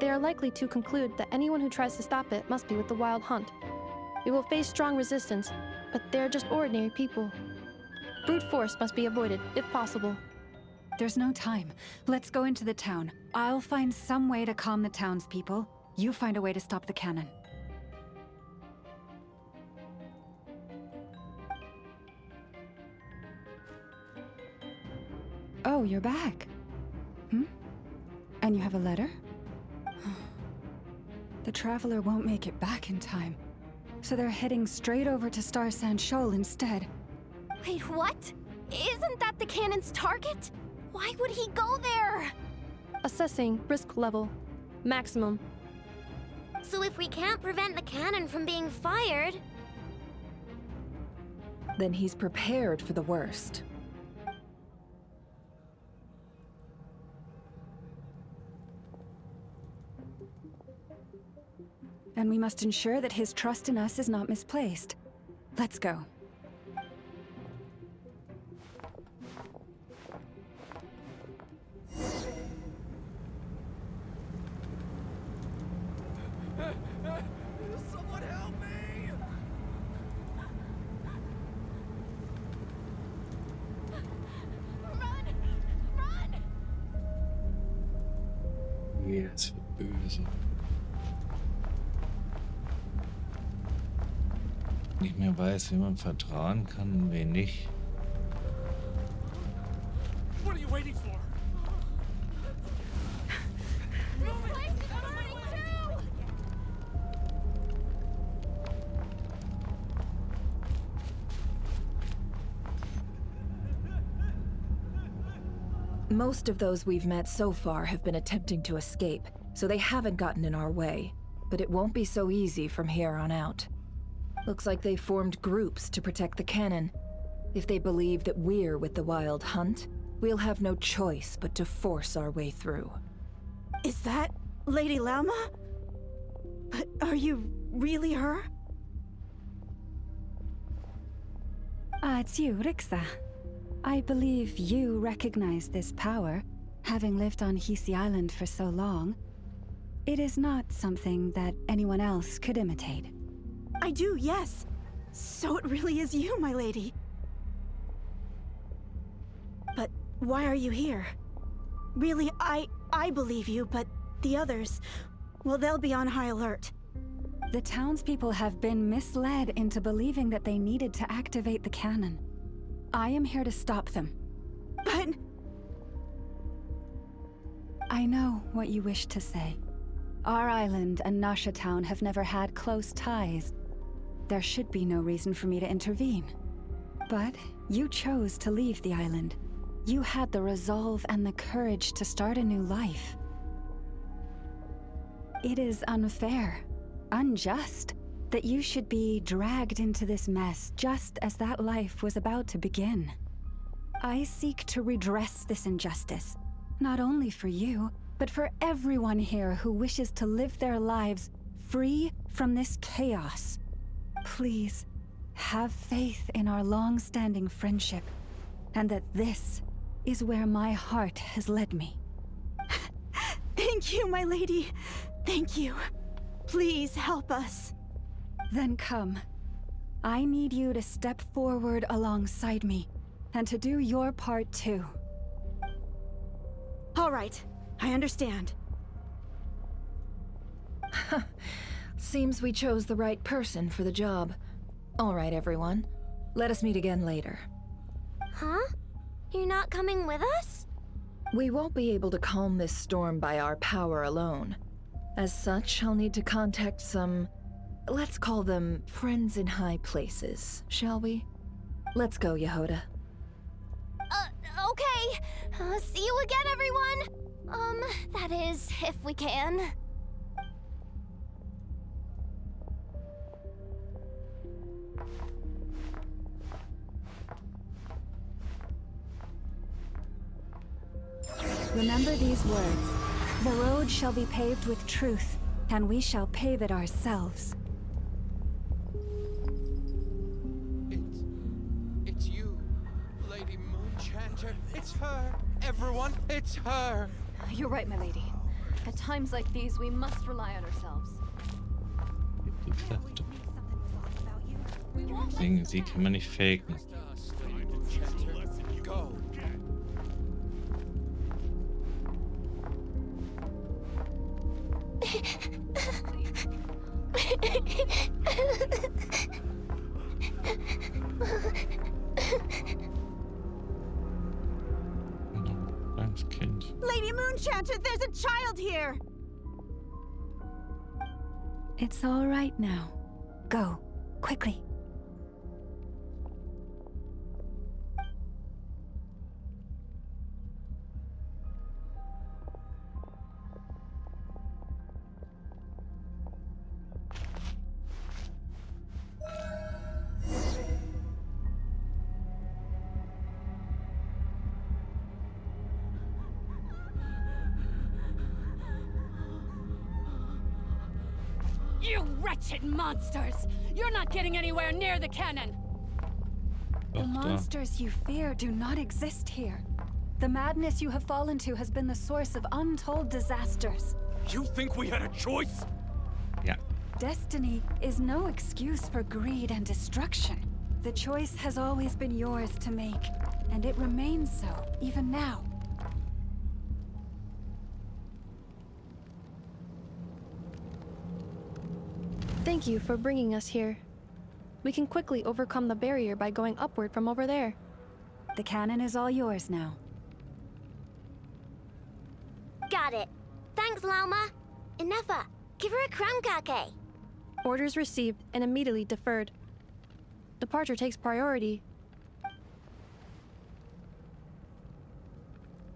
Speaker 11: they are likely to conclude that anyone who tries to stop it must be with the Wild Hunt. We will face strong resistance, but they're just ordinary people. Brute force must be avoided, if possible.
Speaker 10: There's no time. Let's go into the town. I'll find some way to calm the townspeople. You find a way to stop the cannon. Oh, you're back. And you have a letter? The Traveler won't make it back in time, so they're heading straight over to Star Sand Shoal instead.
Speaker 9: Wait, what? Isn't that the cannon's target? Why would he go there?
Speaker 11: Assessing risk level. Maximum.
Speaker 5: So if we can't prevent the cannon from being fired...
Speaker 2: Then he's prepared for the worst.
Speaker 10: And we must ensure that his trust in us is not misplaced. Let's go.
Speaker 6: Someone help me!
Speaker 9: Run! Run!
Speaker 1: Jetzt wird böse. Nicht mehr weiß, wem man vertrauen kann und wen nicht.
Speaker 6: What are you waiting for?
Speaker 9: This place is burning too!
Speaker 2: Most of those we've met so far have been attempting to escape, so they haven't gotten in our way. But it won't be so easy from here on out. Looks like they formed groups to protect the cannon. If they believe that we're with the Wild Hunt, we'll have no choice but to force our way through.
Speaker 13: Is that Lady Lauma? But are you really her?
Speaker 10: It's you, Rixa. I believe you recognize this power, having lived on Hisi Island for so long. It is not something that anyone else could imitate.
Speaker 13: I do, yes. So it really is you, my lady. But why are you here? Really, I believe you, but the others, well, they'll be on high alert.
Speaker 10: The townspeople have been misled into believing that they needed to activate the cannon. I am here to stop them.
Speaker 13: But...
Speaker 10: I know what you wish to say. Our island and Nasha Town have never had close ties. There should be no reason for me to intervene. But you chose to leave the island. You had the resolve and the courage to start a new life. It is unfair, unjust, that you should be dragged into this mess just as that life was about to begin. I seek to redress this injustice, not only for you, but for everyone here who wishes to live their lives free from this chaos. Please, have faith in our long-standing friendship, and that this is where my heart has led me.
Speaker 13: Thank you, my lady. Thank you. Please help us.
Speaker 10: Then come. I need you to step forward alongside me, and to do your part too.
Speaker 13: All right, I understand.
Speaker 2: Seems we chose the right person for the job. All right, everyone. Let us meet again later.
Speaker 5: Huh? You're not coming with us?
Speaker 2: We won't be able to calm this storm by our power alone. As such, I'll need to contact some... let's call them friends in high places, shall we? Let's go, Yehoda.
Speaker 9: Okay. See you again, everyone. That is, if we can.
Speaker 10: Remember these words. The road shall be paved with truth, and we shall pave it ourselves.
Speaker 14: It's you, Lady Moonchanter. It's her. Everyone, it's her.
Speaker 15: You're right, my lady. At times like these, we must rely on ourselves.
Speaker 1: Deswegen, sie kann man nicht faken.
Speaker 14: Go.
Speaker 13: Lady Moonchanter, there's a child here!
Speaker 10: It's all right now. Go, quickly.
Speaker 15: You wretched monsters! You're not getting anywhere near the cannon!
Speaker 10: The monsters you fear do not exist here. The madness you have fallen to has been the source of untold disasters.
Speaker 14: You think we had a choice?
Speaker 1: Yeah.
Speaker 10: Destiny is no excuse for greed and destruction. The choice has always been yours to make, and it remains so, even now.
Speaker 11: Thank you for bringing us here. We can quickly overcome the barrier by going upward from over there.
Speaker 10: The cannon is all yours now.
Speaker 5: Got it. Thanks, Lauma. Inefa, give her a crown kake.
Speaker 11: Orders received and immediately deferred. Departure takes priority.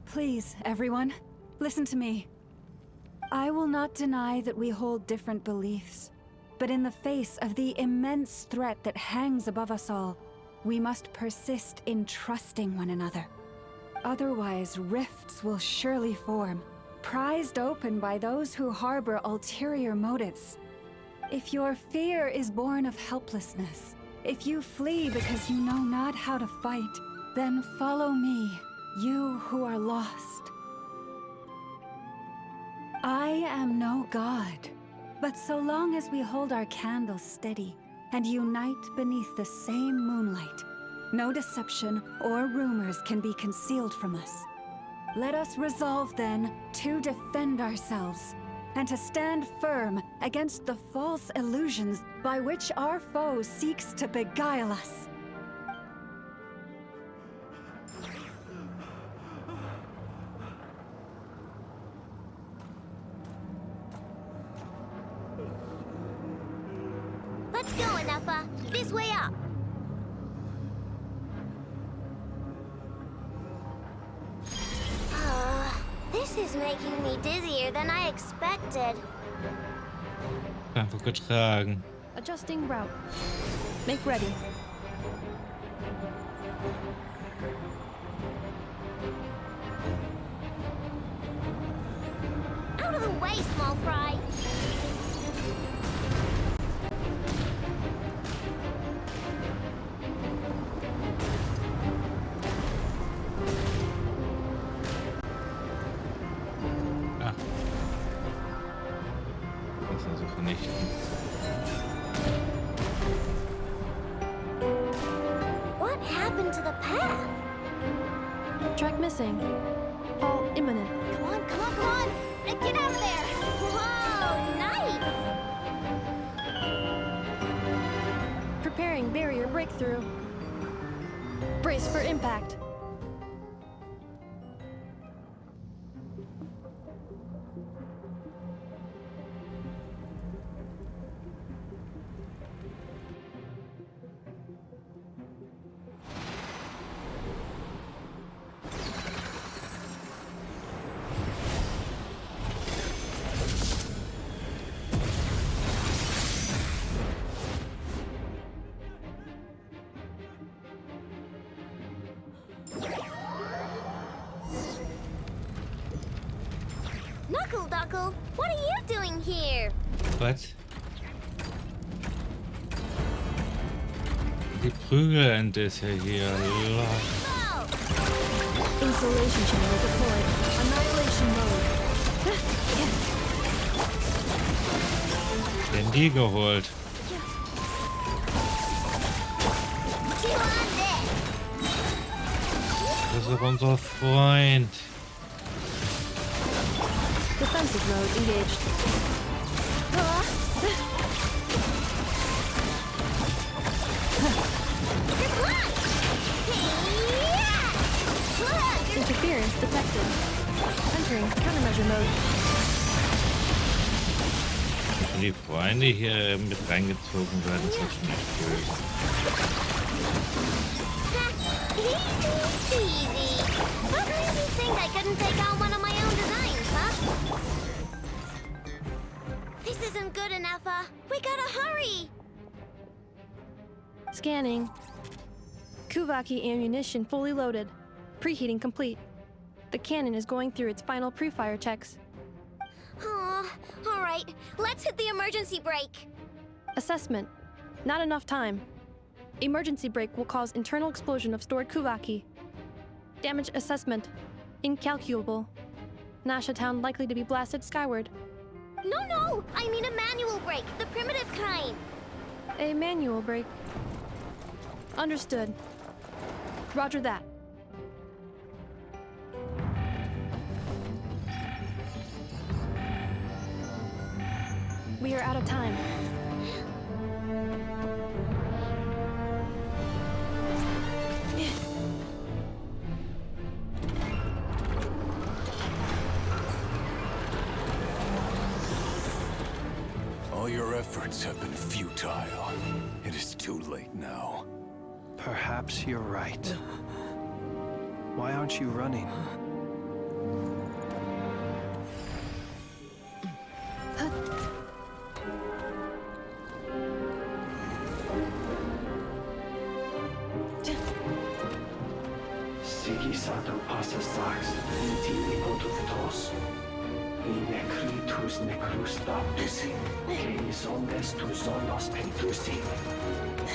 Speaker 10: Please, everyone, listen to me. I will not deny that we hold different beliefs. But in the face of the immense threat that hangs above us all, we must persist in trusting one another. Otherwise, rifts will surely form, prized open by those who harbor ulterior motives. If your fear is born of helplessness, if you flee because you know not how to fight, Then follow me, you who are lost. I am no god, but so long as we hold our candles steady and unite beneath the same moonlight, no deception or rumors can be concealed from us. Let us resolve then to defend ourselves and to stand firm against the false illusions by which our foe seeks to beguile us.
Speaker 5: Let's go, Enougha. This way up. This is making me dizzier than I expected.
Speaker 1: Einfach getragen.
Speaker 11: Adjusting route. Make ready.
Speaker 5: Out of the way, small fry. What happened to the path?
Speaker 11: Track missing. Fall imminent.
Speaker 5: Come on, come on, come on! Get out of there! Whoa, nice!
Speaker 11: Preparing barrier breakthrough. Brace for impact.
Speaker 5: Knuckle, what are you doing here?
Speaker 1: Was? Die Prügelente ist ja hier.
Speaker 11: Installation channel deployed. Annihilation mode.
Speaker 1: Den die geholt. Das ist unser Freund.
Speaker 11: Defensive mode engaged. Interference detected. Entering countermeasure mode.
Speaker 1: Wenn die Freunde hier mit reingezogen werden, ist das schon echt böse.
Speaker 5: Easy. What made you think I couldn't take out one of my own designs, huh? This isn't good enough, we gotta hurry!
Speaker 11: Scanning. Kuvaki ammunition fully loaded. Preheating complete. The cannon is going through its final pre-fire checks.
Speaker 5: Oh, alright. Let's hit the emergency brake.
Speaker 11: Assessment. Not enough time. Emergency brake will cause internal explosion of stored Kuvaki. Damage assessment. Incalculable. Nasha Town likely to be blasted skyward.
Speaker 5: No! I mean a manual brake, the primitive kind.
Speaker 11: A manual brake. Understood. Roger that. We are out of time.
Speaker 12: All your efforts have been futile. It is too late now.
Speaker 4: Perhaps you're right. Why aren't you running?
Speaker 16: Sato passa sax, inti lipotus tos. In
Speaker 12: tus necrus baptisi, que omnes tus onos pentusi.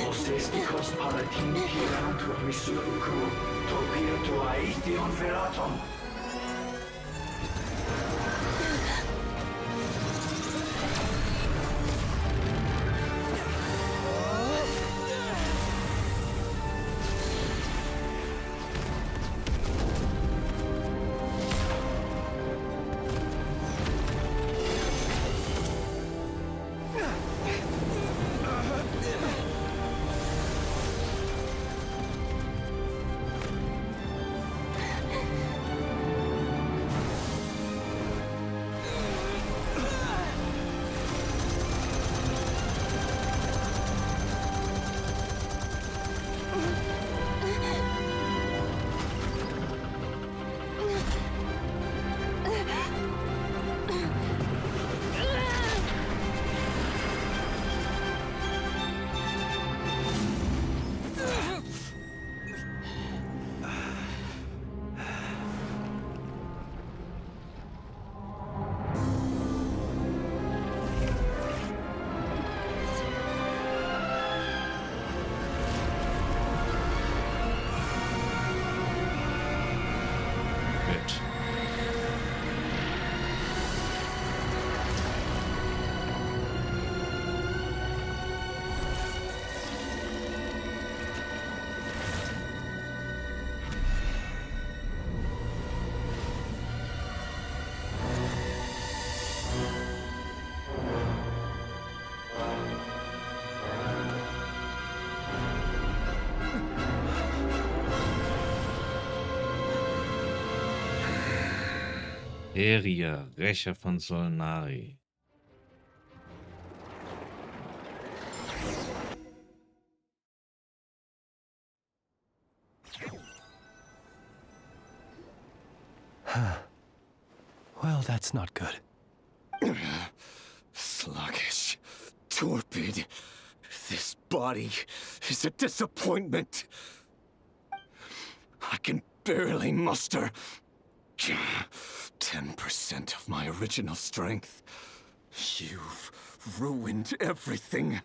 Speaker 12: Osesticos palatin tirantur resurrecru, topirto aethion veratum.
Speaker 1: Heria, Rächer von Solnari.
Speaker 4: Well, that's not good.
Speaker 12: Sluggish, torpid. This body is a disappointment. I can barely muster 10% of my original strength. You've ruined everything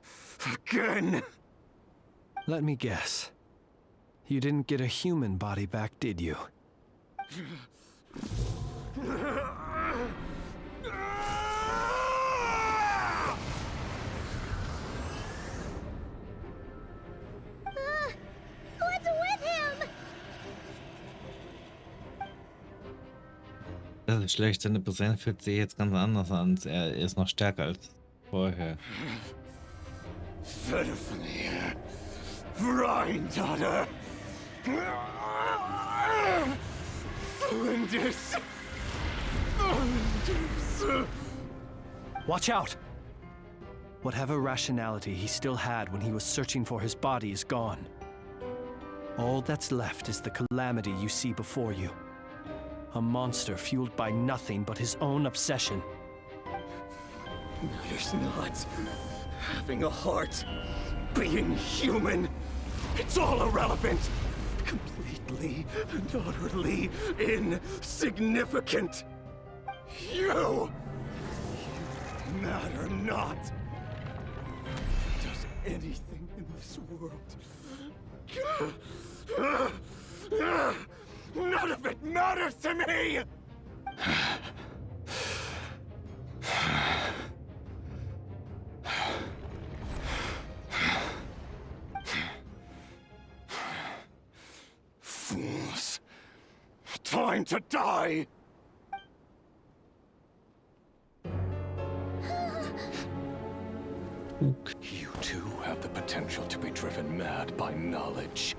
Speaker 12: again.
Speaker 4: Let me guess. You didn't get a human body back, did you?
Speaker 5: What's with him?
Speaker 1: Das ist schlecht, seine Präsenz fühlt sich jetzt ganz anders an. Er ist noch stärker als vorher.
Speaker 12: Granddaughter.
Speaker 4: Watch out! Whatever rationality he still had when he was searching for his body is gone. All that's left is the calamity you see before you. A monster fueled by nothing but his own obsession.
Speaker 12: Matters not. Having a heart. Being human. It's all irrelevant. Completely and utterly insignificant. You matter not. Does anything in this world. None of it matters to me! Fools. Time to die! You too have the potential to be driven mad by knowledge.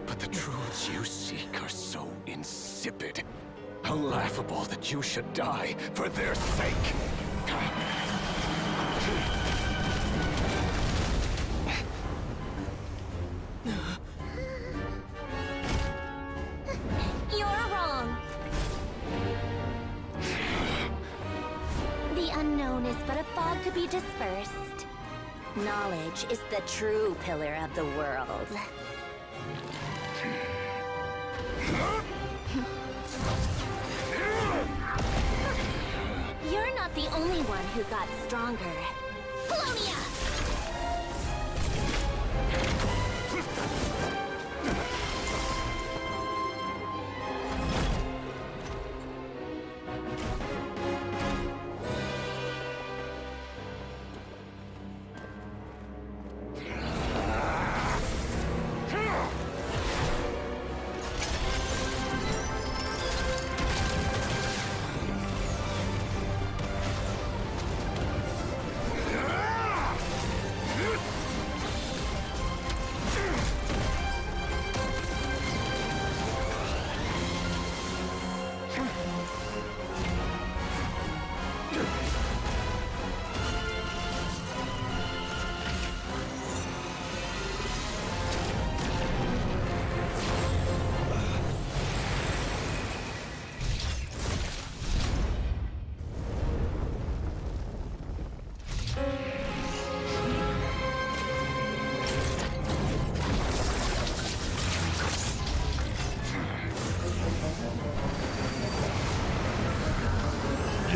Speaker 12: But the truths you seek are so insipid, how laughable that you should die for their sake.
Speaker 9: You're wrong. The unknown is but a fog to be dispersed. Knowledge is the true pillar of the world. not the only one who got stronger. Polonia!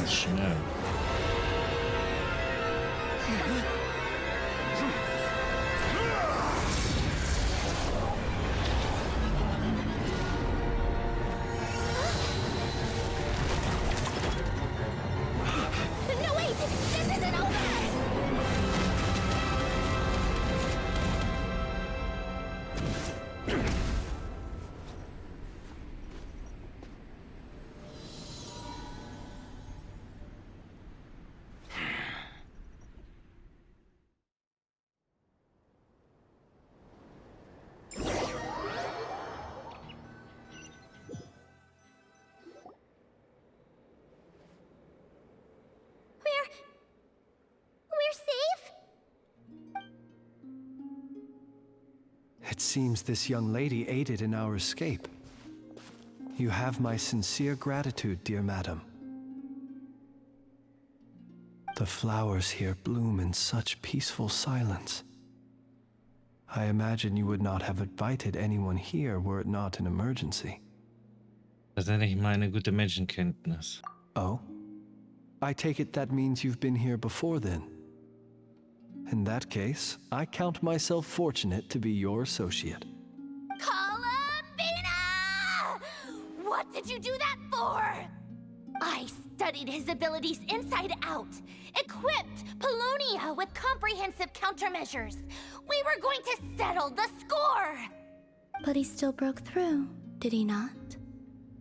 Speaker 1: Schnell.
Speaker 9: No, wait! This isn't over! We're safe?
Speaker 4: It seems this young lady aided in our escape. You have my sincere gratitude, dear madam. The flowers here bloom in such peaceful silence. I imagine you would not have invited anyone here were it not an emergency.
Speaker 1: Das nenne ich mal eine gute Menschenkenntnis.
Speaker 4: Oh? I take it that means you've been here before then. In that case, I count myself fortunate to be your associate.
Speaker 9: Columbina! What did you do that for? I studied his abilities inside out, equipped Polonia with comprehensive countermeasures. We were going to settle the score!
Speaker 5: But he still broke through, did he not?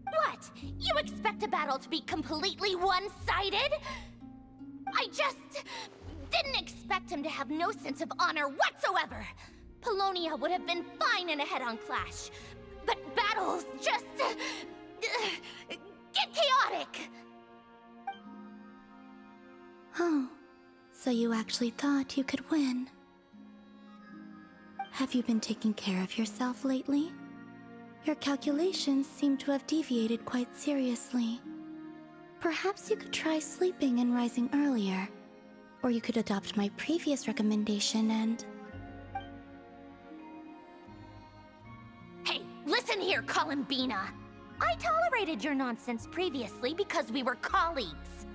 Speaker 9: What? You expect a battle to be completely one-sided? I just didn't expect him to have no sense of honor whatsoever. Polonia would have been fine in a head-on clash, but battles just get chaotic.
Speaker 5: Oh, so you actually thought you could win. Have you been taking care of yourself lately? Your calculations seem to have deviated quite seriously. Perhaps you could try sleeping and rising earlier. Or you could adopt my previous recommendation and...
Speaker 9: Hey, listen here, Columbina. I tolerated your nonsense previously because we were colleagues.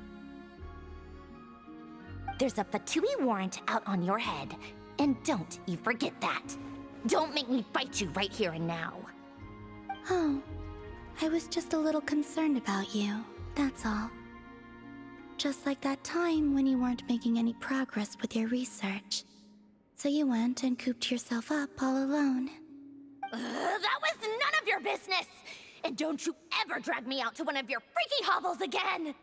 Speaker 9: There's a Fatui warrant out on your head, and don't you forget that. Don't make me fight you right here and now.
Speaker 5: Oh, I was just a little concerned about you, that's all. Just like that time when you weren't making any progress with your research. So you went and cooped yourself up all alone.
Speaker 9: That was none of your business! And don't you ever drag me out to one of your freaky hovels again!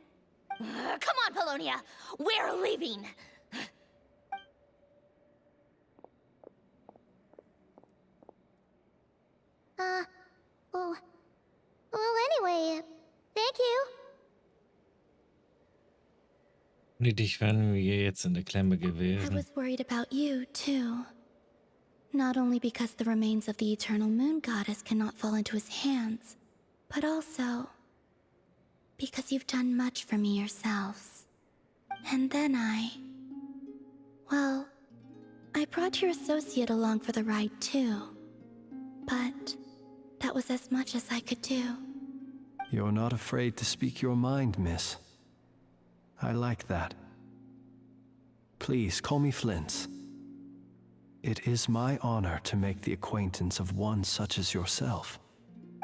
Speaker 9: Come on, Polonia! We're leaving!
Speaker 5: Well, anyway, thank you.
Speaker 1: Dich wären wir jetzt in der Klemme
Speaker 5: I
Speaker 1: gewesen.
Speaker 5: was worried about you, too. Not only because the remains of the eternal moon goddess cannot fall into his hands, but also because you've done much for me yourselves. And then well, I brought your associate along for the ride, too. But that was as much as I could do.
Speaker 4: You're not afraid to speak your mind, miss. I like that. Please call me Flint. It is my honor to make the acquaintance of one such as yourself.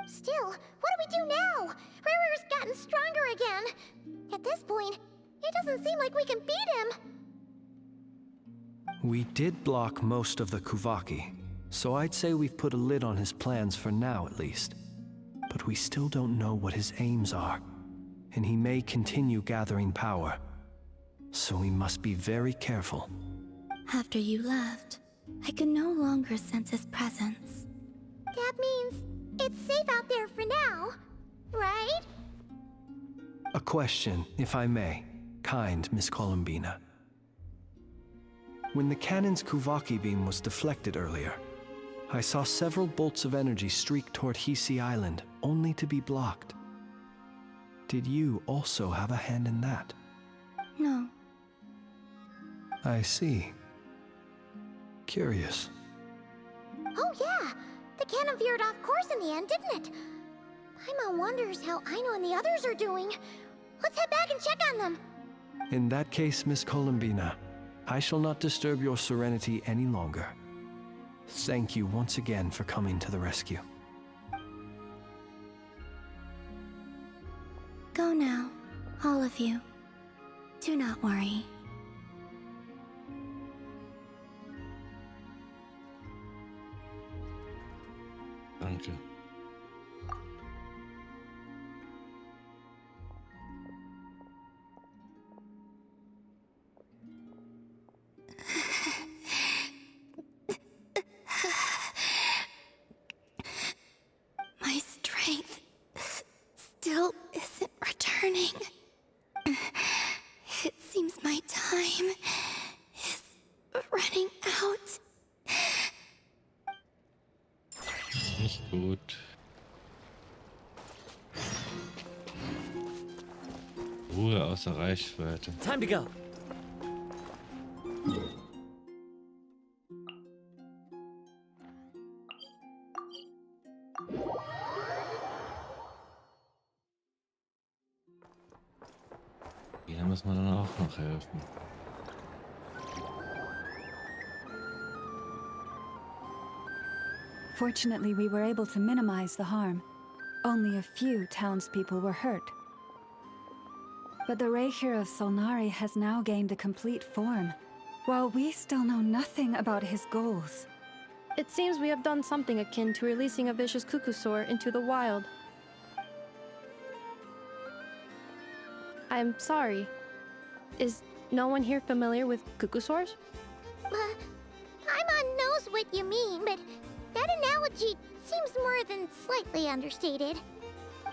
Speaker 5: Still, what do we do now? Rirer's gotten stronger again. At this point, it doesn't seem like we can beat him.
Speaker 4: We did block most of the Kuvaki, so I'd say we've put a lid on his plans for now at least. But we still don't know what his aims are, and he may continue gathering power. So we must be very careful.
Speaker 5: After you left, I could no longer sense his presence. That means it's safe out there for now, right?
Speaker 4: A question, if I may, kind Miss Columbina. When the cannon's Kuvaki beam was deflected earlier, I saw several bolts of energy streak toward Hisi Island, only to be blocked. Did you also have a hand in that?
Speaker 5: No.
Speaker 4: I see. Curious.
Speaker 5: Oh yeah! The cannon veered off course in the end, didn't it? Paimon wonders how Eine and the others are doing. Let's head back and check on them.
Speaker 4: In that case, Miss Columbina, I shall not disturb your serenity any longer. Thank you once again for coming to the rescue.
Speaker 5: Go now, all of you. Do not worry.
Speaker 1: Danke.
Speaker 5: My strength still isn't returning. It seems my time is running out.
Speaker 1: Nicht gut. Ruhe außer Reichweite.
Speaker 16: Time to go.
Speaker 1: Hier muss man dann auch noch helfen.
Speaker 10: Fortunately, we were able to minimize the harm. Only a few townspeople were hurt. But the Regier of Solnari has now gained a complete form, while we still know nothing about his goals.
Speaker 11: It seems we have done something akin to releasing a vicious cuckoosaur into the wild. I'm sorry. Is no one here familiar with cuckoosaurs?
Speaker 5: Paimon knows what you mean, but that analogy seems more than slightly understated.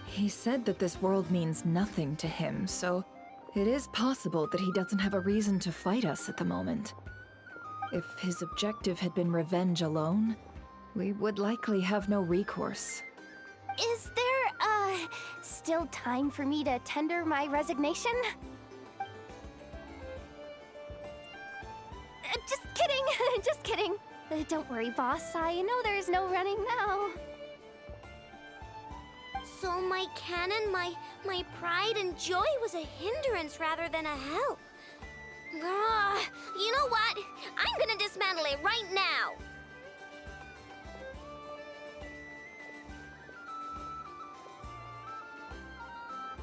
Speaker 2: He said that this world means nothing to him, so it is possible that he doesn't have a reason to fight us at the moment. If his objective had been revenge alone, we would likely have no recourse.
Speaker 9: Is there, still time for me to tender my resignation? Just kidding, just kidding. Don't worry, boss. I know there's no running now.
Speaker 5: So my cannon, my pride and joy was a hindrance rather than a help. You know what? I'm gonna dismantle it right now.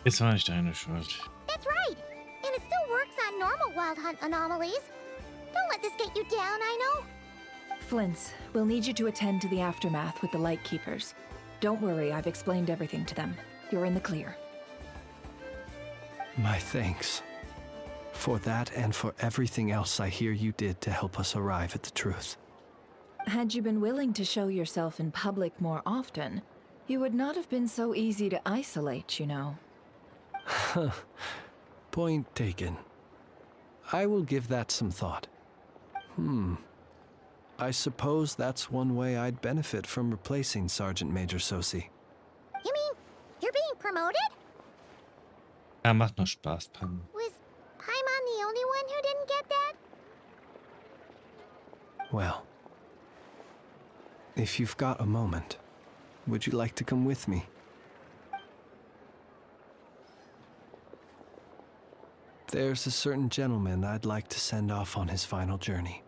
Speaker 1: Es war nicht deine Schuld.
Speaker 5: That's right. And it still works on normal wild hunt anomalies. Don't let this get you down, I know.
Speaker 2: Flint, we'll need you to attend to the aftermath with the Lightkeepers. Don't worry, I've explained everything to them. You're in the clear.
Speaker 4: My thanks. For that and for everything else I hear you did to help us arrive at the truth.
Speaker 2: Had you been willing to show yourself in public more often, you would not have been so easy to isolate, you know.
Speaker 4: Point taken. I will give that some thought. I suppose that's one way I'd benefit from replacing Sergeant Major Sosi.
Speaker 5: You mean you're being promoted?
Speaker 1: Ja, macht noch Spaß, Pam.
Speaker 5: Was Paimon the only one who didn't get that?
Speaker 4: Well, if you've got a moment, would you like to come with me? There's a certain gentleman I'd like to send off on his final journey.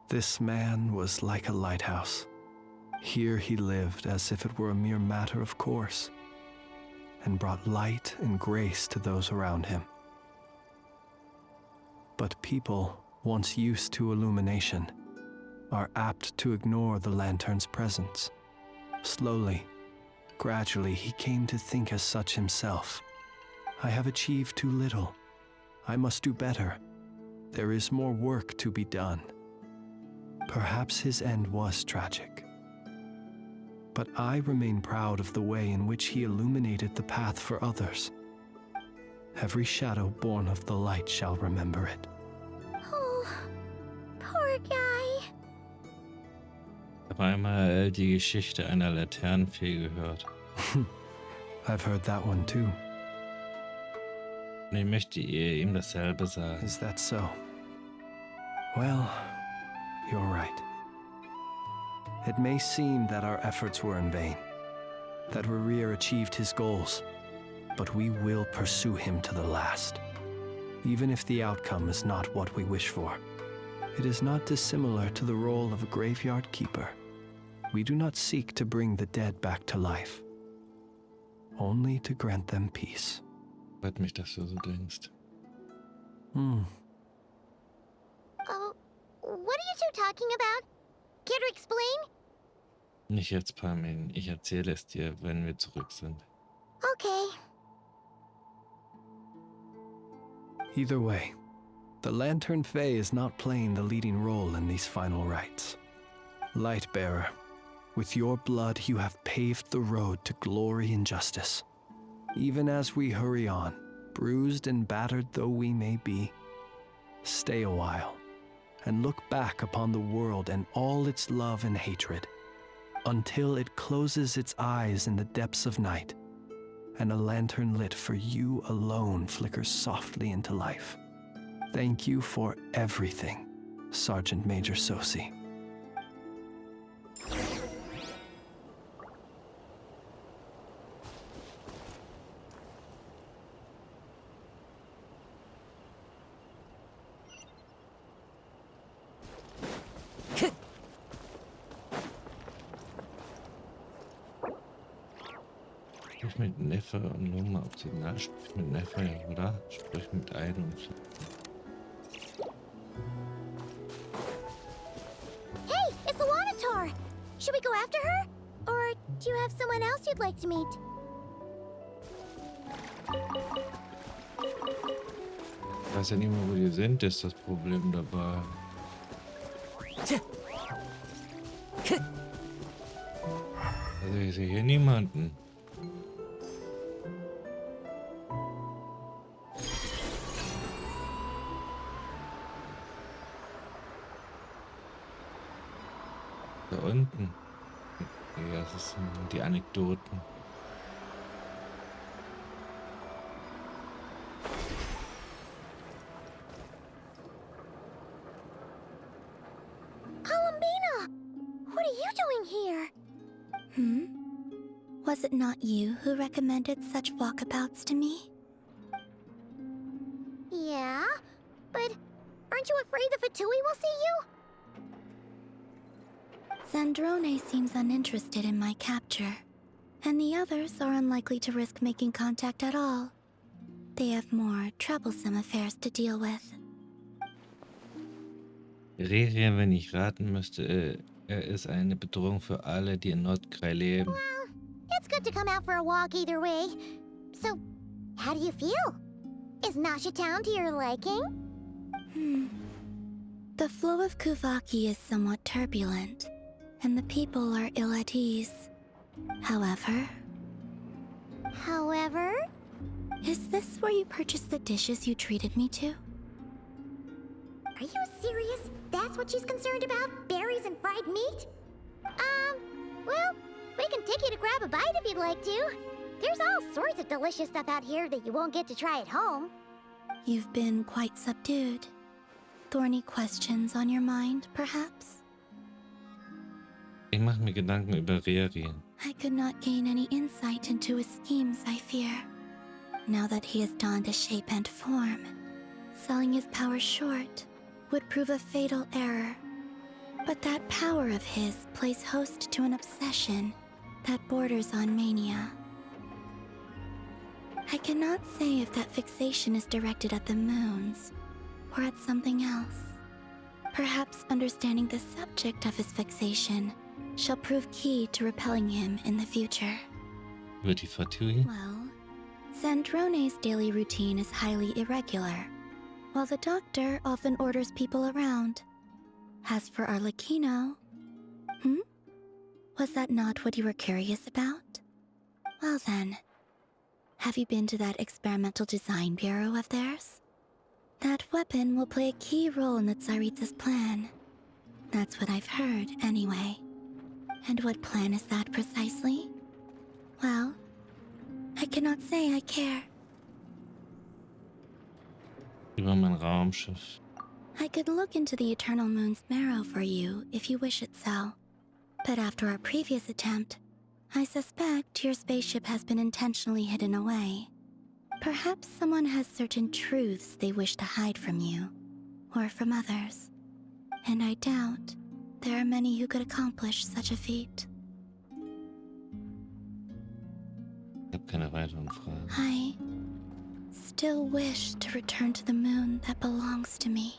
Speaker 4: This man was like a lighthouse. Here he lived as if it were a mere matter of course, and brought light and grace to those around him. But people, once used to illumination, are apt to ignore the lantern's presence. Slowly, gradually, he came to think as such himself. I have achieved too little. I must do better. There is more work to be done. Perhaps his end was tragic. But I remain proud of the way in which he illuminated the path for others. Every shadow born of the light shall remember it.
Speaker 5: Oh, poor guy.
Speaker 1: Ich habe einmal die Geschichte einer Laternenfee gehört.
Speaker 4: I've heard that one too.
Speaker 1: Und ich möchte ihm dasselbe sagen.
Speaker 4: Is that so? Well, you're right. It may seem that our efforts were in vain, that Regier achieved his goals, but we will pursue him to the last, even if the outcome is not what we wish for. It is not dissimilar to the role of a graveyard keeper. We do not seek to bring the dead back to life, only to grant them peace.
Speaker 1: Freut mich, dass du so denkst.
Speaker 5: Oh, what are you two talking about? Care to explain?
Speaker 1: Nicht jetzt, Parmin. Ich erzähle es dir, wenn wir zurück sind.
Speaker 5: Okay.
Speaker 4: Either way, the Lantern Fae is not playing the leading role in these final rites. Lightbearer, with your blood you have paved the road to glory and justice. Even as we hurry on, bruised and battered though we may be, stay a while and look back upon the world and all its love and hatred, until it closes its eyes in the depths of night, and a lantern lit for you alone flickers softly into life. Thank you for everything, Sergeant Major Sosi.
Speaker 1: Sprich mit Neffe und Loma optional. Sprich mit Neffe, ja, oder? Sprich mit Eine und
Speaker 5: Hey, it's the Wanator! Should we go after her? Or do you have someone else you'd like to meet?
Speaker 1: Ich weiß ja nicht mehr, wo die sind, ist das Problem dabei. Also ich sehe hier niemanden. Da unten. Ja, das sind die Anekdoten.
Speaker 5: What are you doing here?
Speaker 16: Was it not you who recommended such walkabouts to me?
Speaker 5: Yeah, but aren't you afraid the Fatui will see you?
Speaker 16: Zandrone seems uninterested in my capture, and the others are unlikely to risk making contact at all. They have more troublesome affairs to deal with.
Speaker 1: Regieren, wenn ich raten müsste, er ist eine Bedrohung für alle, die in Nordkrei leben.
Speaker 5: Well, it's good to come out for a walk either way. So, how do you feel? Is Nasha Town to your liking?
Speaker 16: The flow of Kuvaki is somewhat turbulent, and the people are ill at ease. However... Is this where you purchased the dishes you treated me to?
Speaker 5: Are you serious? That's what she's concerned about? Berries and fried meat? Well, we can take you to grab a bite if you'd like to. There's all sorts of delicious stuff out here that you won't get to try at home.
Speaker 16: You've been quite subdued. Thorny questions on your mind, perhaps?
Speaker 1: Ich mache mir Gedanken über Regieren.
Speaker 16: I could not gain any insight into his schemes, I fear. Now that he has donned a shape and form, selling his power short would prove a fatal error. But that power of his plays host to an obsession that borders on mania. I cannot say if that fixation is directed at the moons or at something else. Perhaps understanding the subject of his fixation shall prove key to repelling him in the future.
Speaker 1: Über die Fatui?
Speaker 16: Well, Sandrone's daily routine is highly irregular, while the doctor often orders people around. As for Arlecchino... Was that not what you were curious about? Well then, have you been to that experimental design bureau of theirs? That weapon will play a key role in the Tsaritsa's plan. That's what I've heard, anyway. And what plan is that precisely? Well, I cannot say I care.
Speaker 1: Über mein Raumschiff.
Speaker 16: I could look into the Eternal Moon's marrow for you if you wish it so. But after our previous attempt, I suspect your spaceship has been intentionally hidden away. Perhaps someone has certain truths they wish to hide from you, or from others. And I doubt there are many who could accomplish such a feat.
Speaker 1: Ich habe keine weiteren Fragen.
Speaker 16: I still wish to return to the moon that belongs to me.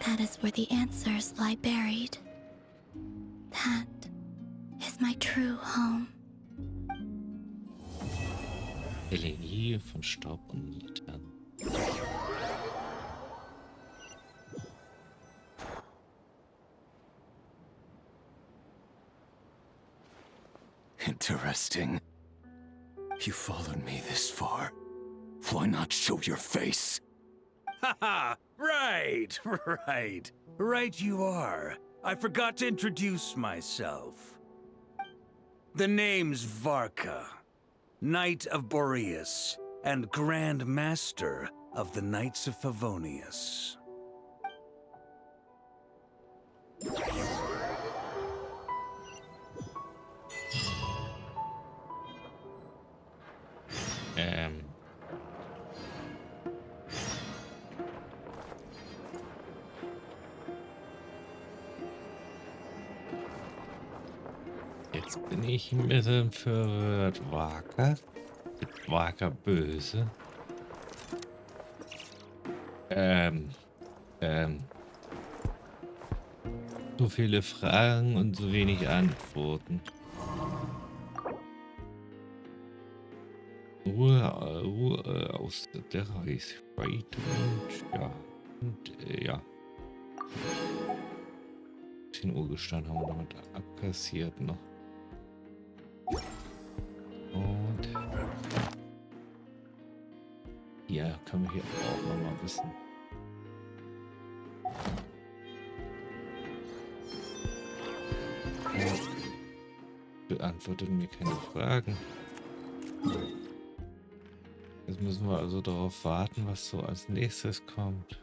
Speaker 16: That is where the answers lie buried. That is my true home.
Speaker 1: Elegie von Staub und Laternen.
Speaker 12: Interesting. You followed me this far. Why not show your face?
Speaker 17: Haha! Right, right. Right you are. I forgot to introduce myself. The name's Varka, Knight of Boreas, and Grand Master of the Knights of Favonius.
Speaker 1: Jetzt bin ich ein bisschen verwirrt. Waka? Ist Waka böse? So viele Fragen und so wenig Antworten. Ruhe aus der Reichweite und ja. 10 Uhr gestanden haben wir damit abkassiert noch. Und ja, können wir hier auch noch mal wissen. Beantwortet mir keine Fragen. Jetzt müssen wir also darauf warten, was so als nächstes kommt.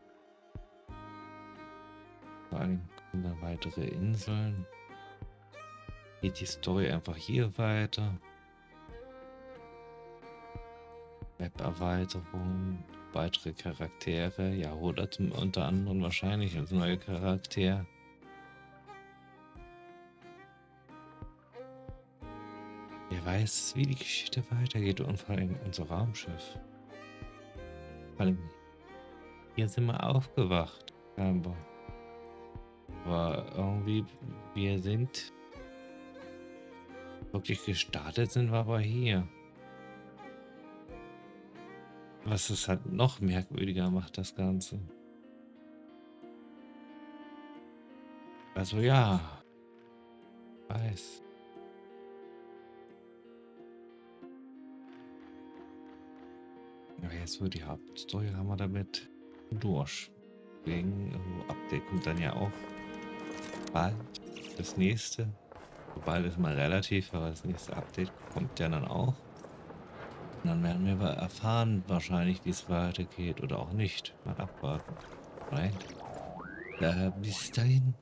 Speaker 1: Vor allem kommen da weitere Inseln. Geht die Story einfach hier weiter. Web-Erweiterung, weitere Charaktere, ja, oder unter anderem wahrscheinlich als neue Charakter. Wer weiß, wie die Geschichte weitergeht und vor allem unser Raumschiff. Vor allem hier sind wir aufgewacht, scheinbar. Aber irgendwie, wir sind wirklich gestartet, sind wir aber hier. Was es halt noch merkwürdiger macht, das Ganze. Also ja, weiß. Aber jetzt so die Hauptstory haben wir damit durch. Deswegen, Update kommt dann ja auch bald. Das nächste. Beides mal relativ, aber das nächste Update kommt ja dann auch. Und dann werden wir erfahren wahrscheinlich, wie es weitergeht oder auch nicht. Mal abwarten. Right? Bis dahin.